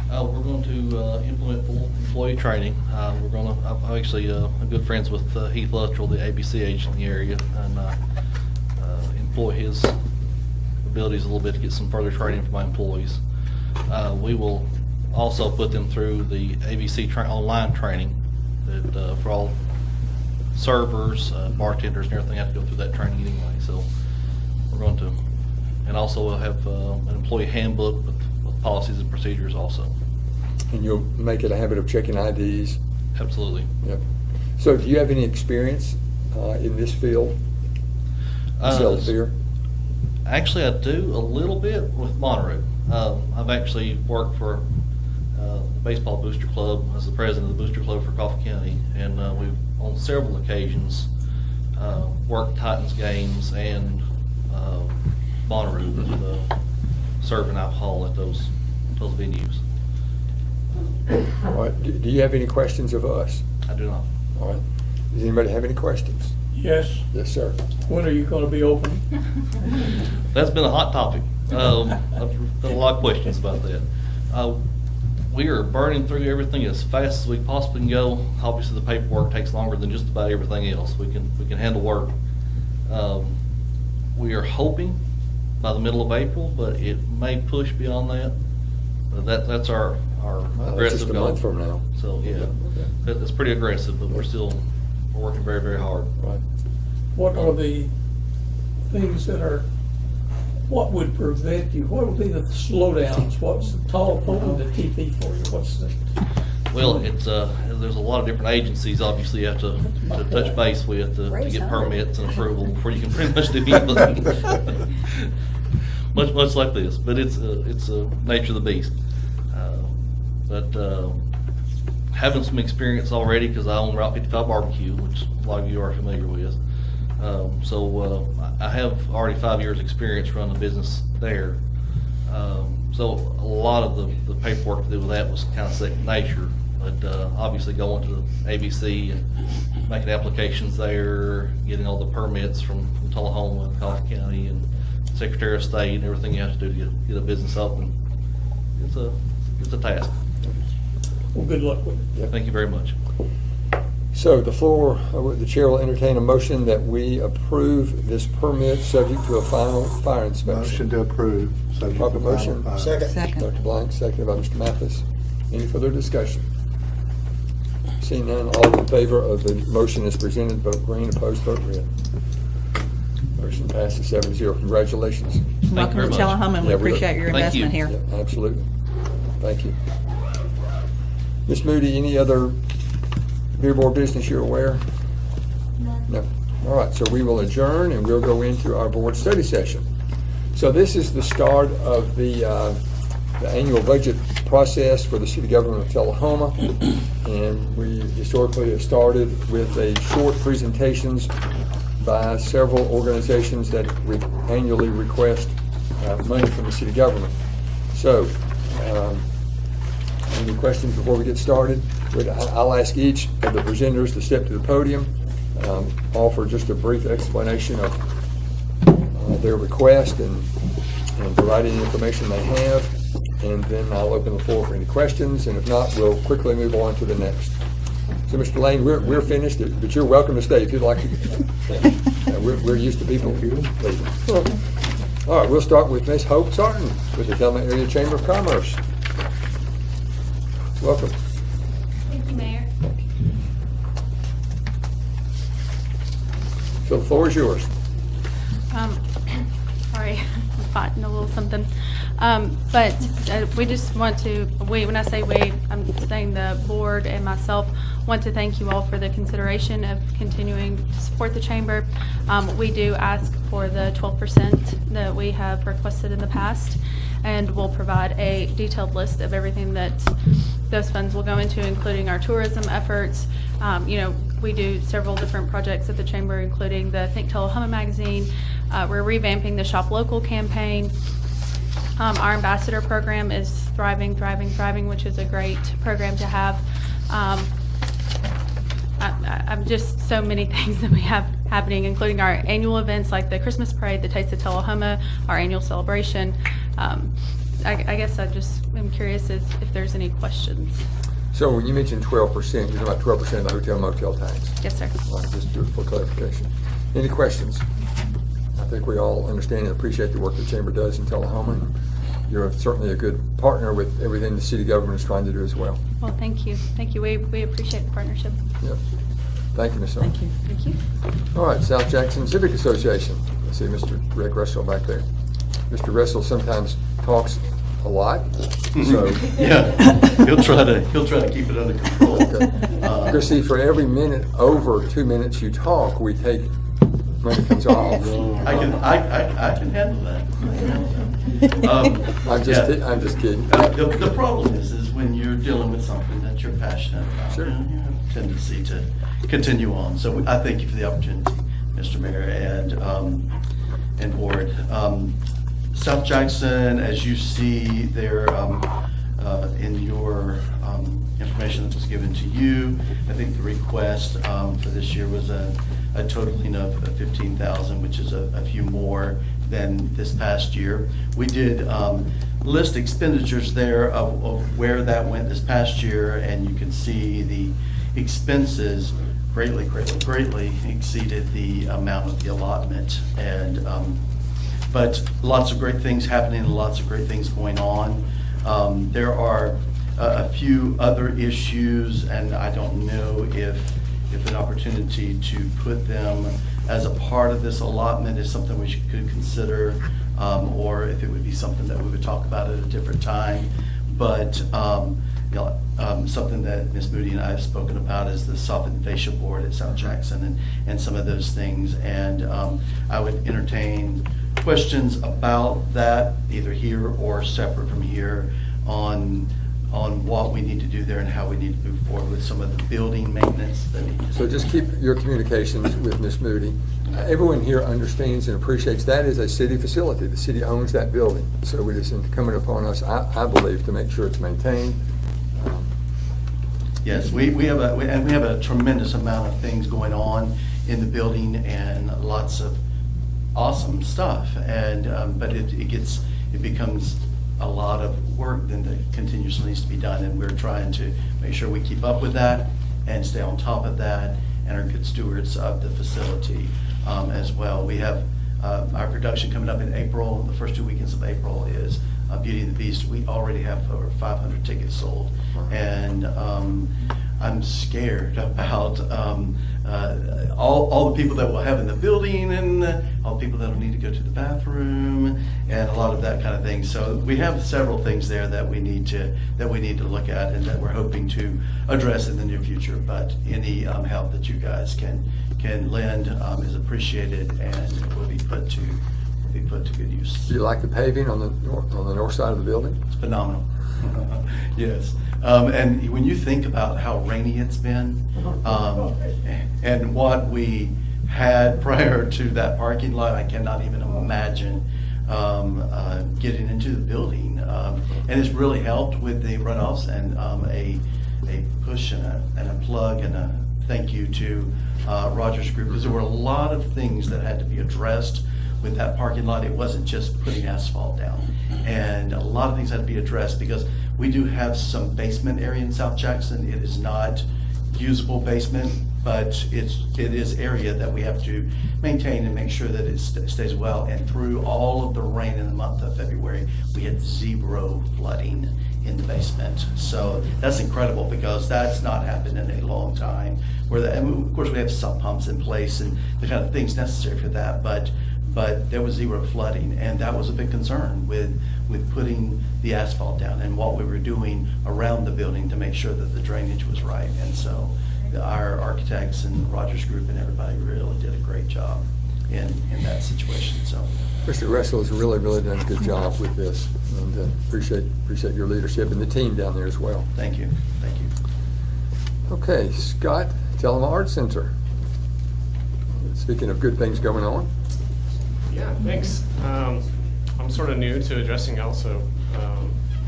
We're going to implement full employee training. We're going to. I'm actually I'm good friends with Heath Luttrell, the ABC agent in the area, and employ his abilities a little bit to get some further training for my employees. We will also put them through the ABC online training that for all servers, bartenders, and everything have to go through that training anyway. So we're going to, and also we'll have an employee handbook with policies and procedures also. And you'll make it a habit of checking IDs? Absolutely. Yep. So do you have any experience in this field? Sell beer? Actually, I do a little bit with Monterey. I've actually worked for the Baseball Booster Club as the president of the Booster Club for Coffee County, and we've on several occasions work Titans games and Bonnaroo, the serving alcohol at those venues. All right, do you have any questions of us? I do not. All right. Does anybody have any questions? Yes, Yes, sir. when are you gonna be opening? That's been a hot topic. I've got a lot of questions about that. We are burning through everything as fast as we possibly can go. Obviously, the paperwork takes longer than just about everything else. We can handle work. We are hoping by the middle of April, but it may push beyond that. That's our That's aggressive just a goal. month from now. So yeah, Okay. that's pretty aggressive, but we're working very, very hard. Right. What are the things what would prevent you? What would be the slowdowns? What's the tall pole and the TP for you? What's the? Well, there's a lot of different agencies, obviously, you have to touch base with to get permits and approval before you can pretty much do anything. much like this, but it's nature of the beast. But having some experience already, because I own Route 55 Barbecue, which a lot of you are familiar with. So I have already 5 years' experience running a business there. So a lot of the paperwork to do with that was kind of second nature. But obviously going to ABC and making applications there, getting all the permits from Tullahoma, Coffee County, and Secretary of State, and everything you have to do to get a business open, it's a task. Well, good luck with it. Thank you very much. So the chair will entertain a motion that we approve this permit subject to a final fire inspection. Motion to approve, subject Proper to final motion. fire. Second. Dr. Blank, seconded by Mr. Mathis. Any further discussion? Seeing none, all in favor of the motion as presented, vote green, opposed, vote red. Motion passes 7-0. Congratulations. you Welcome very to much. Tullahoma, and we Yeah, we- appreciate your Thank you. investment here. Yeah, absolutely. Thank you. Ms. Moody, any other beer board business you're aware? No. All right, so we will adjourn and we'll go into our board study session. So this is the start of the annual budget process for the city government of Tullahoma. And we historically have started with a short presentations by several organizations that annually request money from the city government. So, any questions before we get started? I'll ask each of the presenters to step to the podium, offer just a brief explanation of their request and provide any information they have, and then I'll open the floor for any questions, and if not, we'll quickly move on to the next. So, Mr. Lane, we're finished, but you're welcome to stay if you'd like to. We're used to people leaving. All right, we'll start with Ms. Hope Sarton with the Thelma Area Chamber of Commerce. Welcome. Thank you, Mayor. So the floor is yours. Sorry, I'm fighting a little something. But we just want to, when I say we, I'm saying the board and myself, want to thank you all for the consideration of continuing to support the chamber. We do ask for the 12% that we have requested in the past, and we'll provide a detailed list of everything that those funds will go into, including our tourism efforts. We do several different projects at the chamber, including the Think Tullahoma magazine. We're revamping the Shop Local campaign. Our ambassador program is thriving, which is a great program to have. I'm just so many things that we have happening, including our annual events like the Christmas Parade, the Taste of Tullahoma, our annual celebration. I guess I just am curious if there's any questions. So when you mentioned 12%, you're talking about 12% of the hotel motel tax? Yes, sir. All right, just do it for clarification. Any questions? I think we all understand and appreciate the work the chamber does in Tullahoma. You're certainly a good partner with everything the city government is trying to do as well. Well, thank you. Thank you. We appreciate the partnership. Yep. Thank you, Ms. Summer. Thank you. Thank you. All right, South Jackson Civic Association. I see Mr. Rick Russell back there. Mr. Russell sometimes talks a lot, so. Yeah, he'll try to keep it under control. Because see, for every minute over 2 minutes you talk, we take when it comes off. I can handle that. I'm just kidding. The problem is when you're dealing with something that you're passionate about, Sure. you have a tendency to continue on. So I thank you for the opportunity. Mr. Mayor and board. South Jackson, as you see there in your information that was given to you, I think the request for this year was a totaling of $15,000, which is a few more than this past year. We did list expenditures there of where that went this past year, and you can see the expenses greatly exceeded the amount of the allotment. And but lots of great things happening, lots of great things going on. There are a few other issues, and I don't know if an opportunity to put them as a part of this allotment is something we could consider, or if it would be something that we would talk about at a different time. But something that Ms. Moody and I have spoken about is the softened fascia board at South Jackson and some of those things. And I would entertain questions about that, either here or separate from here, on what we need to do there and how we need to move forward with some of the building maintenance that need to. So just keep your communications with Ms. Moody. Everyone here understands and appreciates that is a city facility. The city owns that building. So it is incumbent upon us, I believe, to make sure it's maintained. Yes, we have a tremendous amount of things going on in the building and lots of awesome stuff. And but it becomes a lot of work then that continuously needs to be done, and we're trying to make sure we keep up with that and stay on top of that and are good stewards of the facility as well. We have our production coming up in April. The first 2 weekends of April is Beauty and the Beast. We already have over 500 tickets sold, and I'm scared about all the people that we'll have in the building, and all the people that will need to go to the bathroom, and a lot of that kind of thing. So we have several things there that we need to look at, and that we're hoping to address in the near future. But any help that you guys can lend is appreciated, and will be put to good use. Do you like the paving on the north side of the building? It's phenomenal. Yes. And when you think about how rainy it's been, and what we had prior to that parking lot, I cannot even imagine getting into the building. And it's really helped with the runoffs, and a push and a plug and a thank you to Rogers Group, because there were a lot of things that had to be addressed with that parking lot. It wasn't just putting asphalt down, and a lot of things had to be addressed because we do have some basement area in South Jackson. It is not usable basement, but it is area that we have to maintain and make sure that it stays well. And through all of the rain in the month of February, we had 0 flooding in the basement. So that's incredible, because that's not happened in a long time. And of course, we have sump pumps in place and the kind of things necessary for that, but there was 0 flooding, and that was a big concern with putting the asphalt down and what we were doing around the building to make sure that the drainage was right. And so our architects and Rogers Group and everybody really did a great job in that situation. So Mr. Russell has really done a good job with this, and appreciate your leadership and the team down there as well. Thank you. Okay, Scott, Telema Arts Center. Speaking of good things going on. Yeah, thanks. I'm sort of new to addressing y'all, so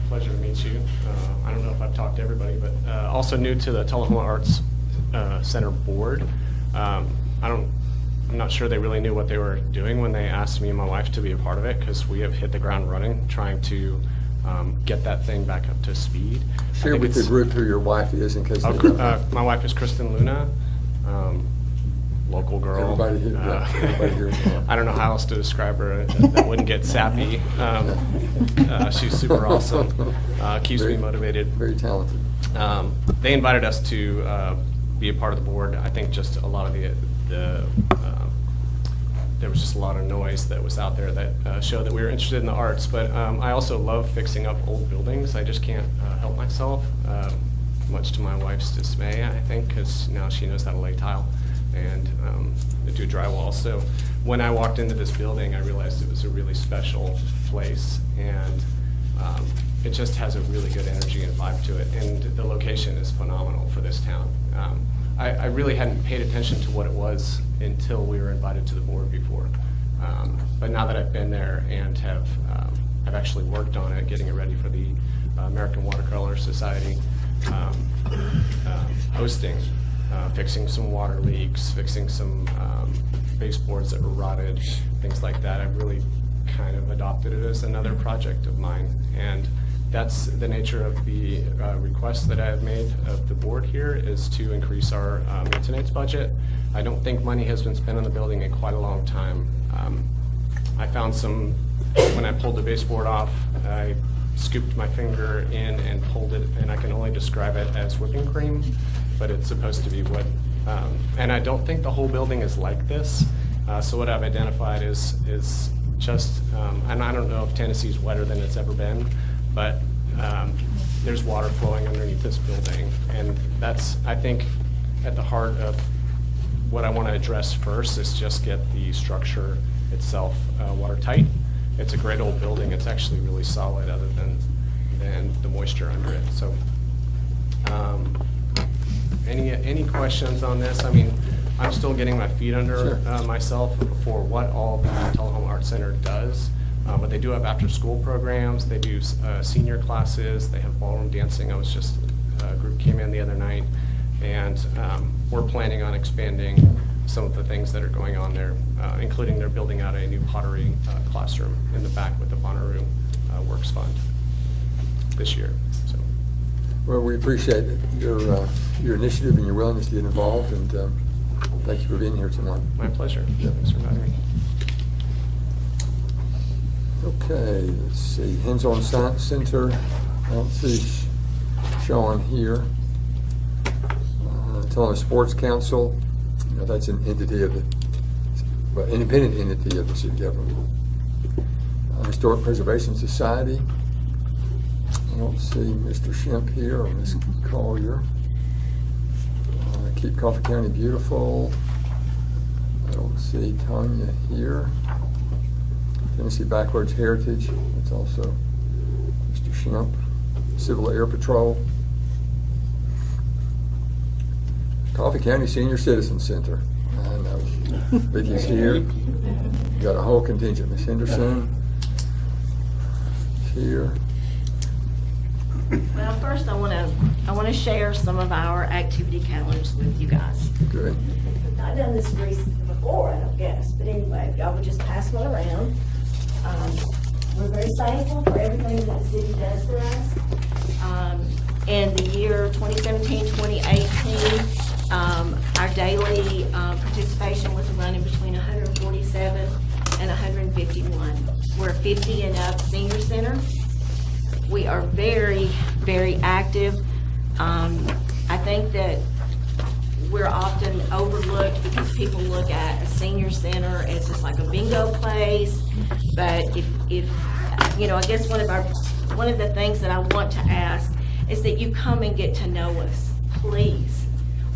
pleasure to meet you. I don't know if I've talked to everybody, but also new to the Tullahoma Arts Center board. I'm not sure they really knew what they were doing when they asked me and my wife to be a part of it, because we have hit the ground running trying to get that thing back up to speed. Share with the group who your wife is, in case they don't know. My wife is Kristen Luna. Local girl. Everybody here. I don't know how else to describe her that wouldn't get sappy. She's super awesome. Keeps me motivated. Very talented. They invited us to be a part of the board. I think just a lot of there was just a lot of noise that was out there that showed that we were interested in the arts. But I also love fixing up old buildings. I just can't help myself, much to my wife's dismay, I think, because now she knows how to lay tile and do drywall. So when I walked into this building, I realized it was a really special place, and it just has a really good energy and vibe to it, and the location is phenomenal for this town. I really hadn't paid attention to what it was until we were invited to the board before. But now that I've been there and have actually worked on it, getting it ready for the American Watercolor Society, hosting, fixing some water leaks, fixing some baseboards that were rotted, things like that. I've really kind of adopted it as another project of mine. And that's the nature of the request that I have made of the board here, is to increase our maintenance budget. I don't think money has been spent on the building in quite a long time. I found some, when I pulled the baseboard off, I scooped my finger in and pulled it, and I can only describe it as whipping cream, but it's supposed to be wood. And I don't think the whole building is like this. So what I've identified is just, and I don't know if Tennessee's wetter than it's ever been, but there's water flowing underneath this building. And that's, I think, at the heart of what I want to address first, is just get the structure itself watertight. It's a great old building. It's actually really solid, other than the moisture under it. So any questions on this? I mean, I'm still getting my feet under myself for what all the Tullahoma Arts Center does. But they do have after-school programs. They do senior classes. They have ballroom dancing. A group came in the other night, and we're planning on expanding some of the things that are going on there, including they're building out a new pottery classroom in the back with the Bonnaroo Works Fund this year. So. Well, we appreciate your initiative and your willingness to get involved, and thank you for being here tonight. My pleasure. Yeah. Thanks for inviting me. Okay, let's see, Hands-On Science Center, I don't see Sean here. Tullahoma Sports Council, that's an entity of independent entity of the city government. Historic Preservation Society, I don't see Mr. Shemp here or Ms. Collier. Keep Coffee County Beautiful, I don't see Tanya here. Tennessee Backwards Heritage, that's also Mr. Shemp. Civil Air Patrol. Coffee County Senior Citizen Center, I know. Vicky's here. Got a whole contingent. Ms. Henderson is here. Well, first I want to share some of our activity calendars with you guys. Good. I've done this before, I don't guess, but anyway, if y'all would just pass one around. We're very thankful for everything that the city does for us. In the year 2017-2018, our daily participation was running between 147 and 151. We're a 50 and up senior center. We are very, very active. I think that we're often overlooked because people look at a senior center as just like a bingo place. But if I guess one of the things that I want to ask is that you come and get to know us, please.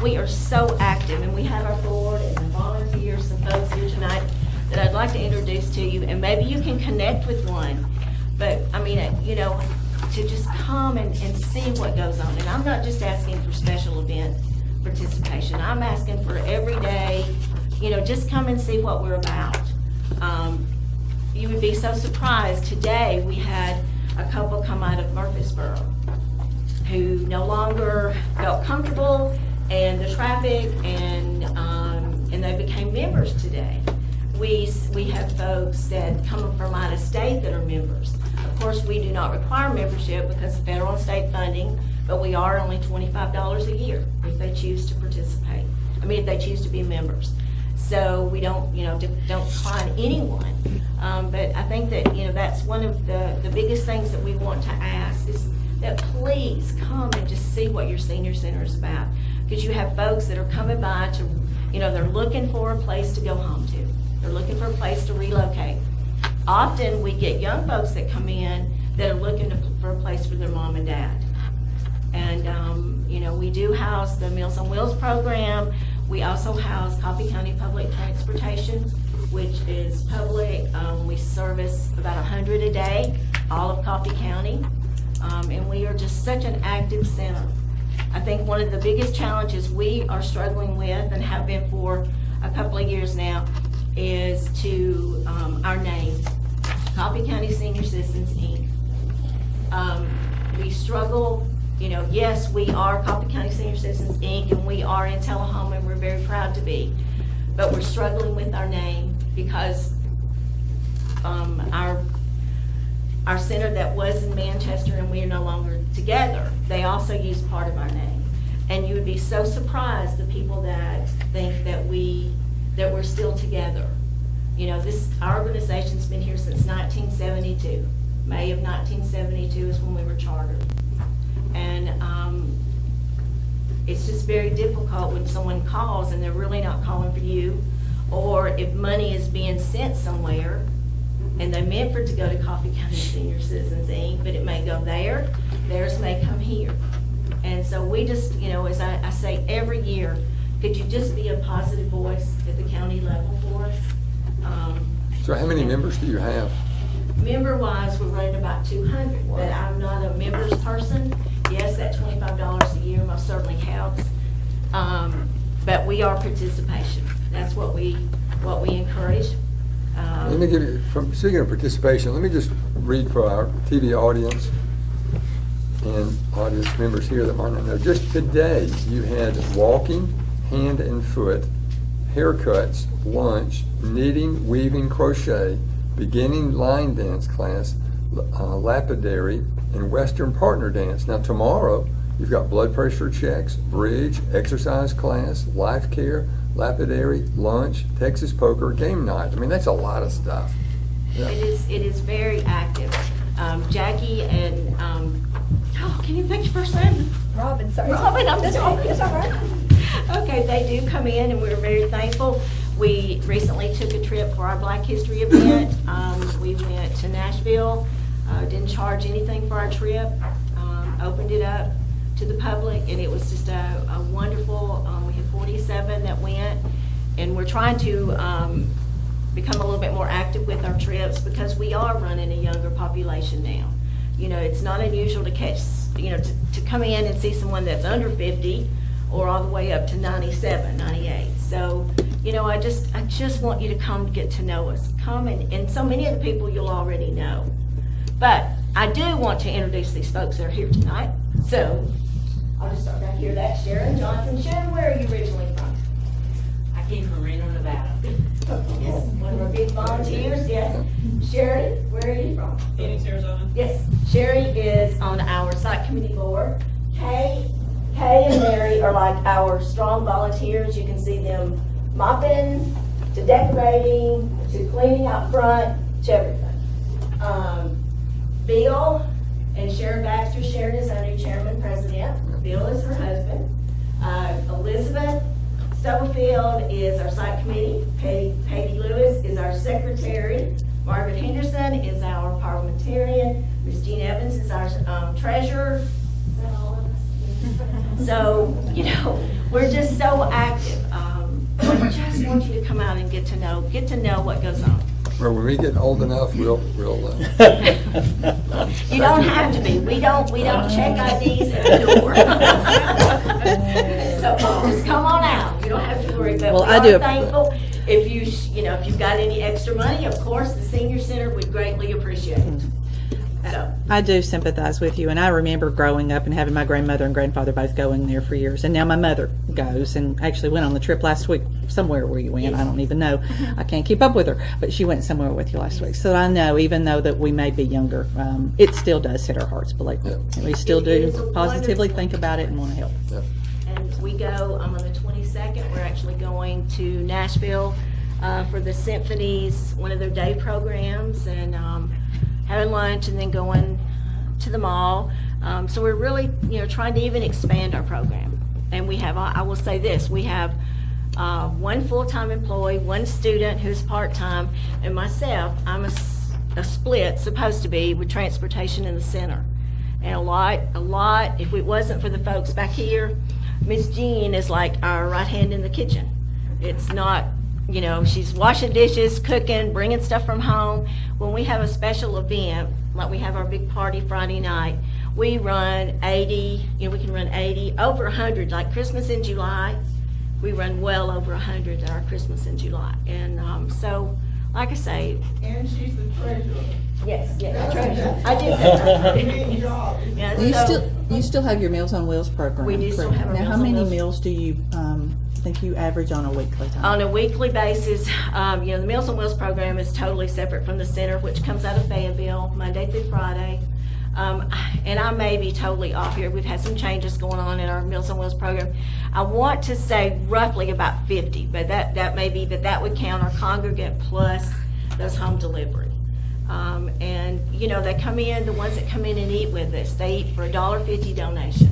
We are so active, and we have our board and the volunteers, some folks here tonight that I'd like to introduce to you, and maybe you can connect with one. But I mean, to just come and see what goes on. And I'm not just asking for special event participation. I'm asking for every day, just come and see what we're about. You would be so surprised. Today we had a couple come out of Murfreesboro who no longer felt comfortable in the traffic, and they became members today. We have folks that come from out of state that are members. Of course, we do not require membership because of federal and state funding, but we are only $25 a year if they choose to participate. If they choose to be members. So we don't decline anyone. But I think that, that's one of the biggest things that we want to ask is that please come and just see what your senior center is about. Because you have folks that are coming by to, they're looking for a place to go home to. They're looking for a place to relocate. Often we get young folks that come in that are looking for a place for their mom and dad. And, we do house the Meals on Wheels program. We also house Coffee County Public Transportation, which is public. We service about 100 a day, all of Coffee County. And we are just such an active center. I think one of the biggest challenges we are struggling with and have been for a couple of years now, is to our name, Coffee County Senior Citizens, Inc. We struggle, yes, we are Coffee County Senior Citizens, Inc., and we are in Tullahoma, and we're very proud to be. But we're struggling with our name because our center that was in Manchester, and we are no longer together, they also use part of our name. And you would be so surprised, the people that think that we're still together. Our organization's been here since 1972. May of 1972 is when we were chartered. And it's just very difficult when someone calls and they're really not calling for you, or if money is being sent somewhere and they meant for it to go to Coffee County Senior Citizens, Inc., but it may go there, theirs may come here. And so we just, as I say every year, could you just be a positive voice at the county level for us? So how many members do you have? Member-wise, we're running about 200, but I'm not a members person. Yes, that $25 a year most certainly helps, but we are participation. That's what we encourage. Let me give you, speaking of participation, let me just read for our TV audience and audience members here that might not know. Just today, you had walking, hand and foot, haircuts, lunch, knitting, weaving, crochet, beginning line dance class, lapidary, and Western partner dance. Now tomorrow, you've got blood pressure checks, bridge, exercise class, life care, lapidary, lunch, Texas poker, game night. I mean, that's a lot of stuff. Yeah. It is very active. Jackie and, can you think your first name? Robin, sorry. Robin, I'm sorry. It's all right. Okay, they do come in, and we're very thankful. We recently took a trip for our Black History event. We went to Nashville, didn't charge anything for our trip, opened it up to the public, and it was just a wonderful, we had 47 that went, and we're trying to become a little bit more active with our trips because we are running a younger population now. It's not unusual to catch, to come in and see someone that's under 50 or all the way up to 97, 98. So, I just want you to come get to know us. Come and so many of the people you'll already know. But I do want to introduce these folks that are here tonight. So, I'll just start back here. That's Sharon Johnson. Sharon, where are you originally from? I came from Reno, Nevada. Yes, one of our big volunteers, yes. Sherry, where are you from? Phoenix, Arizona. Yes, Sherry is on our site committee board. Kay and Mary are like our strong volunteers. You can see them mopping, to decorating, to cleaning out front, to everything. Bill and Sharon Baxter. Sharon is our new chairman president. Bill is her husband. Elizabeth Stubblefield is our site committee. Peggy Lewis is our secretary. Margaret Henderson is our parliamentarian. Ms. Jean Evans is our treasurer. Is that all of us? So, we're just so active. I just want you to come out and get to know what goes on. Well, when we get old enough, we'll You don't have to be. We don't check IDs at the door. So just come on out. You don't have to worry. But Well, we I are do- thankful. If you've got any extra money, of course, the senior center would greatly appreciate it. So. I do sympathize with you, and I remember growing up and having my grandmother and grandfather both going there for years, and now my mother goes and actually went on the trip last week somewhere where you went. I don't even know. I can't keep up with her, but she went somewhere with you last week. So I know, even though that we may be younger, it still does hit our hearts, believe me. And we still It do is positively wonderful. think about it and want to help. And we go on the 22nd. We're actually going to Nashville for the Symphony's, one of their day programs, and having lunch and then going to the mall. So we're really, trying to even expand our program. And we have, I will say this, we have one full-time employee, one student who's part-time, and myself, I'm a split, supposed to be, with transportation in the center. And a lot, if it wasn't for the folks back here, Miss Jean is like our right hand in the kitchen. It's not, she's washing dishes, cooking, bringing stuff from home. When we have a special event, like we have our big party Friday night, we run 80, we can run 80, over 100, like Christmas in July. We run well over 100 at our Christmas in July. And so, like I say. And she's the treasurer. Yes, treasurer. I did say that. Yeah, You still have your Meals on Wheels program. We do still correct? have our Now, Meals how on many Wheels. meals do you think you average on a weekly time? On a weekly basis, the Meals on Wheels program is totally separate from the center, which comes out of Fayetteville, Monday through Friday. And I may be totally off here. We've had some changes going on in our Meals on Wheels program. I want to say roughly about 50, but that may be, but that would count our congregate plus those home delivery. And, they come in, the ones that come in and eat with us, they eat for $1.50 donation.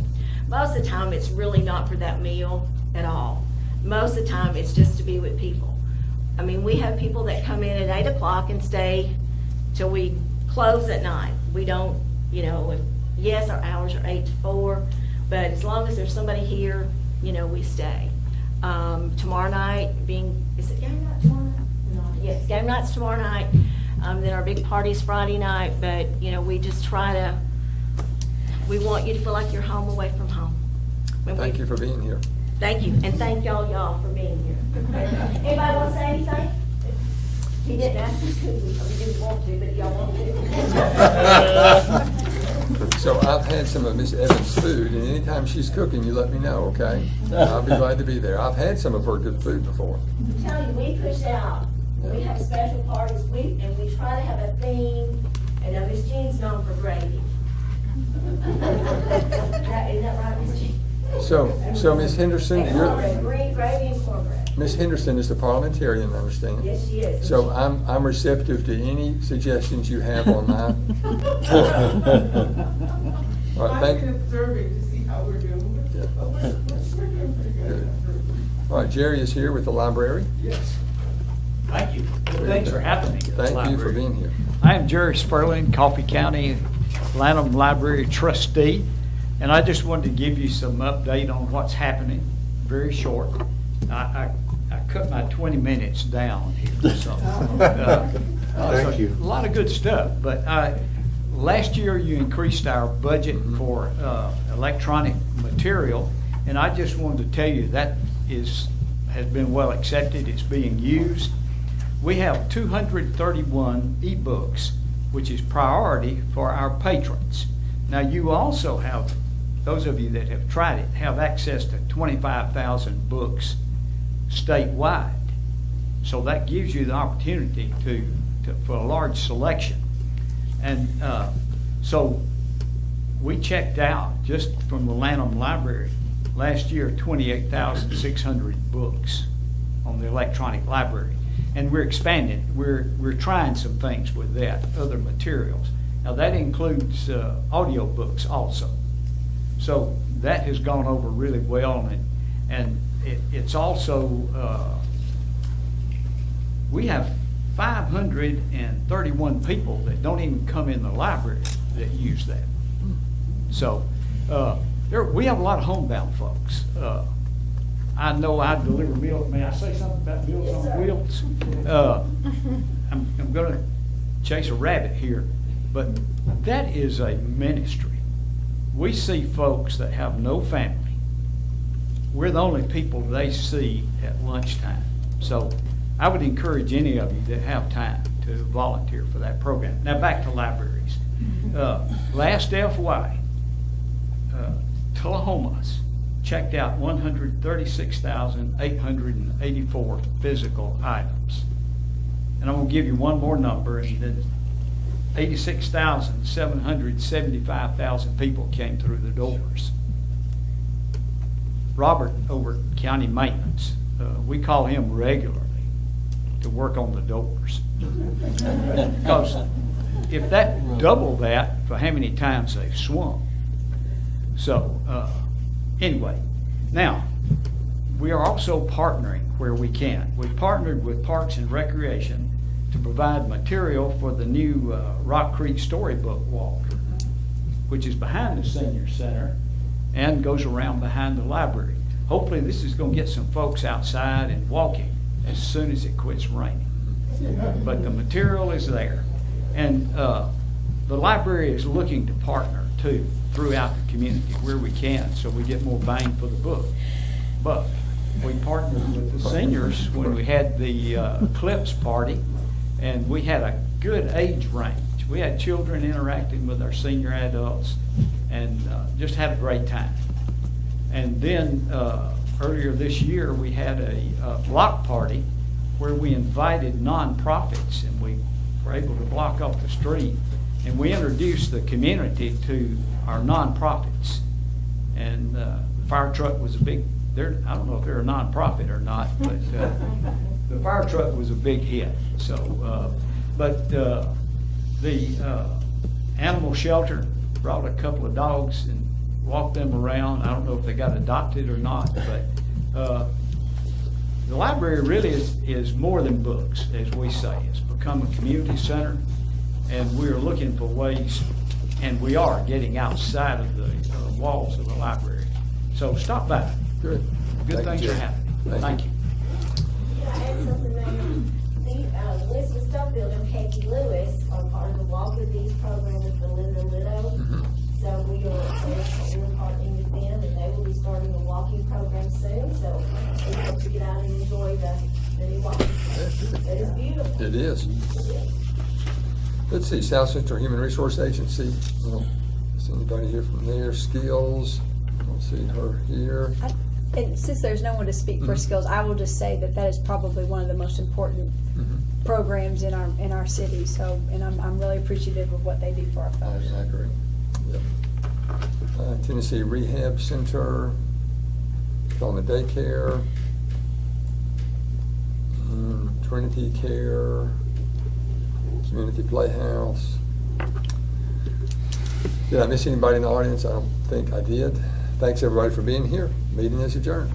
Most of the time, it's really not for that meal at all. Most of the time, it's just to be with people. I mean, we have people that come in at 8 o'clock and stay till we close at 9. We don't, yes, our hours are 8 to 4, but as long as there's somebody here, we stay. Tomorrow night is it game night tomorrow night? No, yes, game night's tomorrow night. Then our big party's Friday night, but, we just we want you to feel like you're home away from home. Thank you for being here. Thank you, and thank y'all for being here. Anybody want to say anything? He didn't ask us to, we didn't want to, but y'all want to. So I've had some of Miss Evans' food, and anytime she's cooking, you let me know, okay? I'll be glad to be there. I've had some of her good food before. I'm telling you, we push out. We have special parties, and we try to have a theme, and Miss Jean's known for gravy. Isn't that right, Miss Jean? So Miss Henderson, And cornbread, green gravy and cornbread. Miss Henderson is the parliamentarian, I understand. Yes, she is. So I'm receptive to any suggestions you have on that. All right, thank you. Observing to see how we're doing. Good. All right, Jerry is here with the library. Yes. Thank you. Thanks for having me. at the Thank you for library. being here. I am Jerry Sperling, Coffee County Lanham Library trustee, and I just wanted to give you some update on what's happening, very short. I cut my 20 minutes down here, so. Thank you. A lot of good stuff, but last year you increased our budget for electronic material, and I just wanted to tell you that has been well accepted, it's being used. We have 231 ebooks, which is priority for our patrons. Now, you also have, those of you that have tried it, have access to 25,000 books statewide. So that gives you the opportunity for a large selection. And so we checked out, just from the Lanham Library, last year, 28,600 books on the electronic library. And we're expanding. We're trying some things with that, other materials. Now that includes audio books also. So that has gone over really well, and it's also we have 531 people that don't even come in the library that use that. So we have a lot of homebound folks. I know I deliver meals. May I say something about Meals on Wheels? I'm going to chase a rabbit here, but that is a ministry. We see folks that have no family. We're the only people they see at lunchtime. So I would encourage any of you that have time to volunteer for that program. Now back to libraries. Last FY, Tullahoma's checked out 136,884 physical items. And I'm going to give you one more number, and then 86,775,000 people came through the doors. Robert over at County Maintenance, we call him regularly to work on the doors. Because if that double that for how many times they've swung. So anyway, now we are also partnering where we can. We partnered with Parks and Recreation to provide material for the new Rock Creek Storybook Walk, which is behind the Senior Center and goes around behind the library. Hopefully this is going to get some folks outside and walking as soon as it quits raining. But the material is there. And the library is looking to partner too throughout the community where we can, so we get more bang for the buck. we partnered with the seniors when we had the Eclipse party, and we had a good age range. We had children interacting with our senior adults, and just had a great time. And then earlier this year, we had a block party where we invited nonprofits, and we were able to block off the street, and we introduced the community to our nonprofits. And the fire truck was a big, I don't know if they're a nonprofit or not, but the fire truck was a big hit. So, but the animal shelter brought a couple of dogs and walked them around. I don't know if they got adopted or not, but the library really is more than books, as we say. It's become a community center, and we're looking for ways, and we are getting outside of the walls of the library. So stop by. Good. Good things are happening. Thank you. Can I add something, Mayor? The Elizabeth Stubblefield and Peggy Lewis are part of the Walk with These program with the Linda Widow. So we're partnering with them, and they will be starting a walking program soon. So we hope to get out and enjoy the new walking trail. It is beautiful. It is. Let's see, South Central Human Resource Agency. I don't see anybody here from there. Skills. I don't see her here. And since there's no one to speak for skills, I will just say that is probably one of the most important programs in our city. So, and I'm really appreciative of what they do for our folks. I agree. Yep. Tennessee Rehab Center, Kelowna Daycare, Trinity Care, Community Playhouse. Did I miss anybody in the audience? I don't think I did. Thanks everybody for being here. Meeting is adjourned.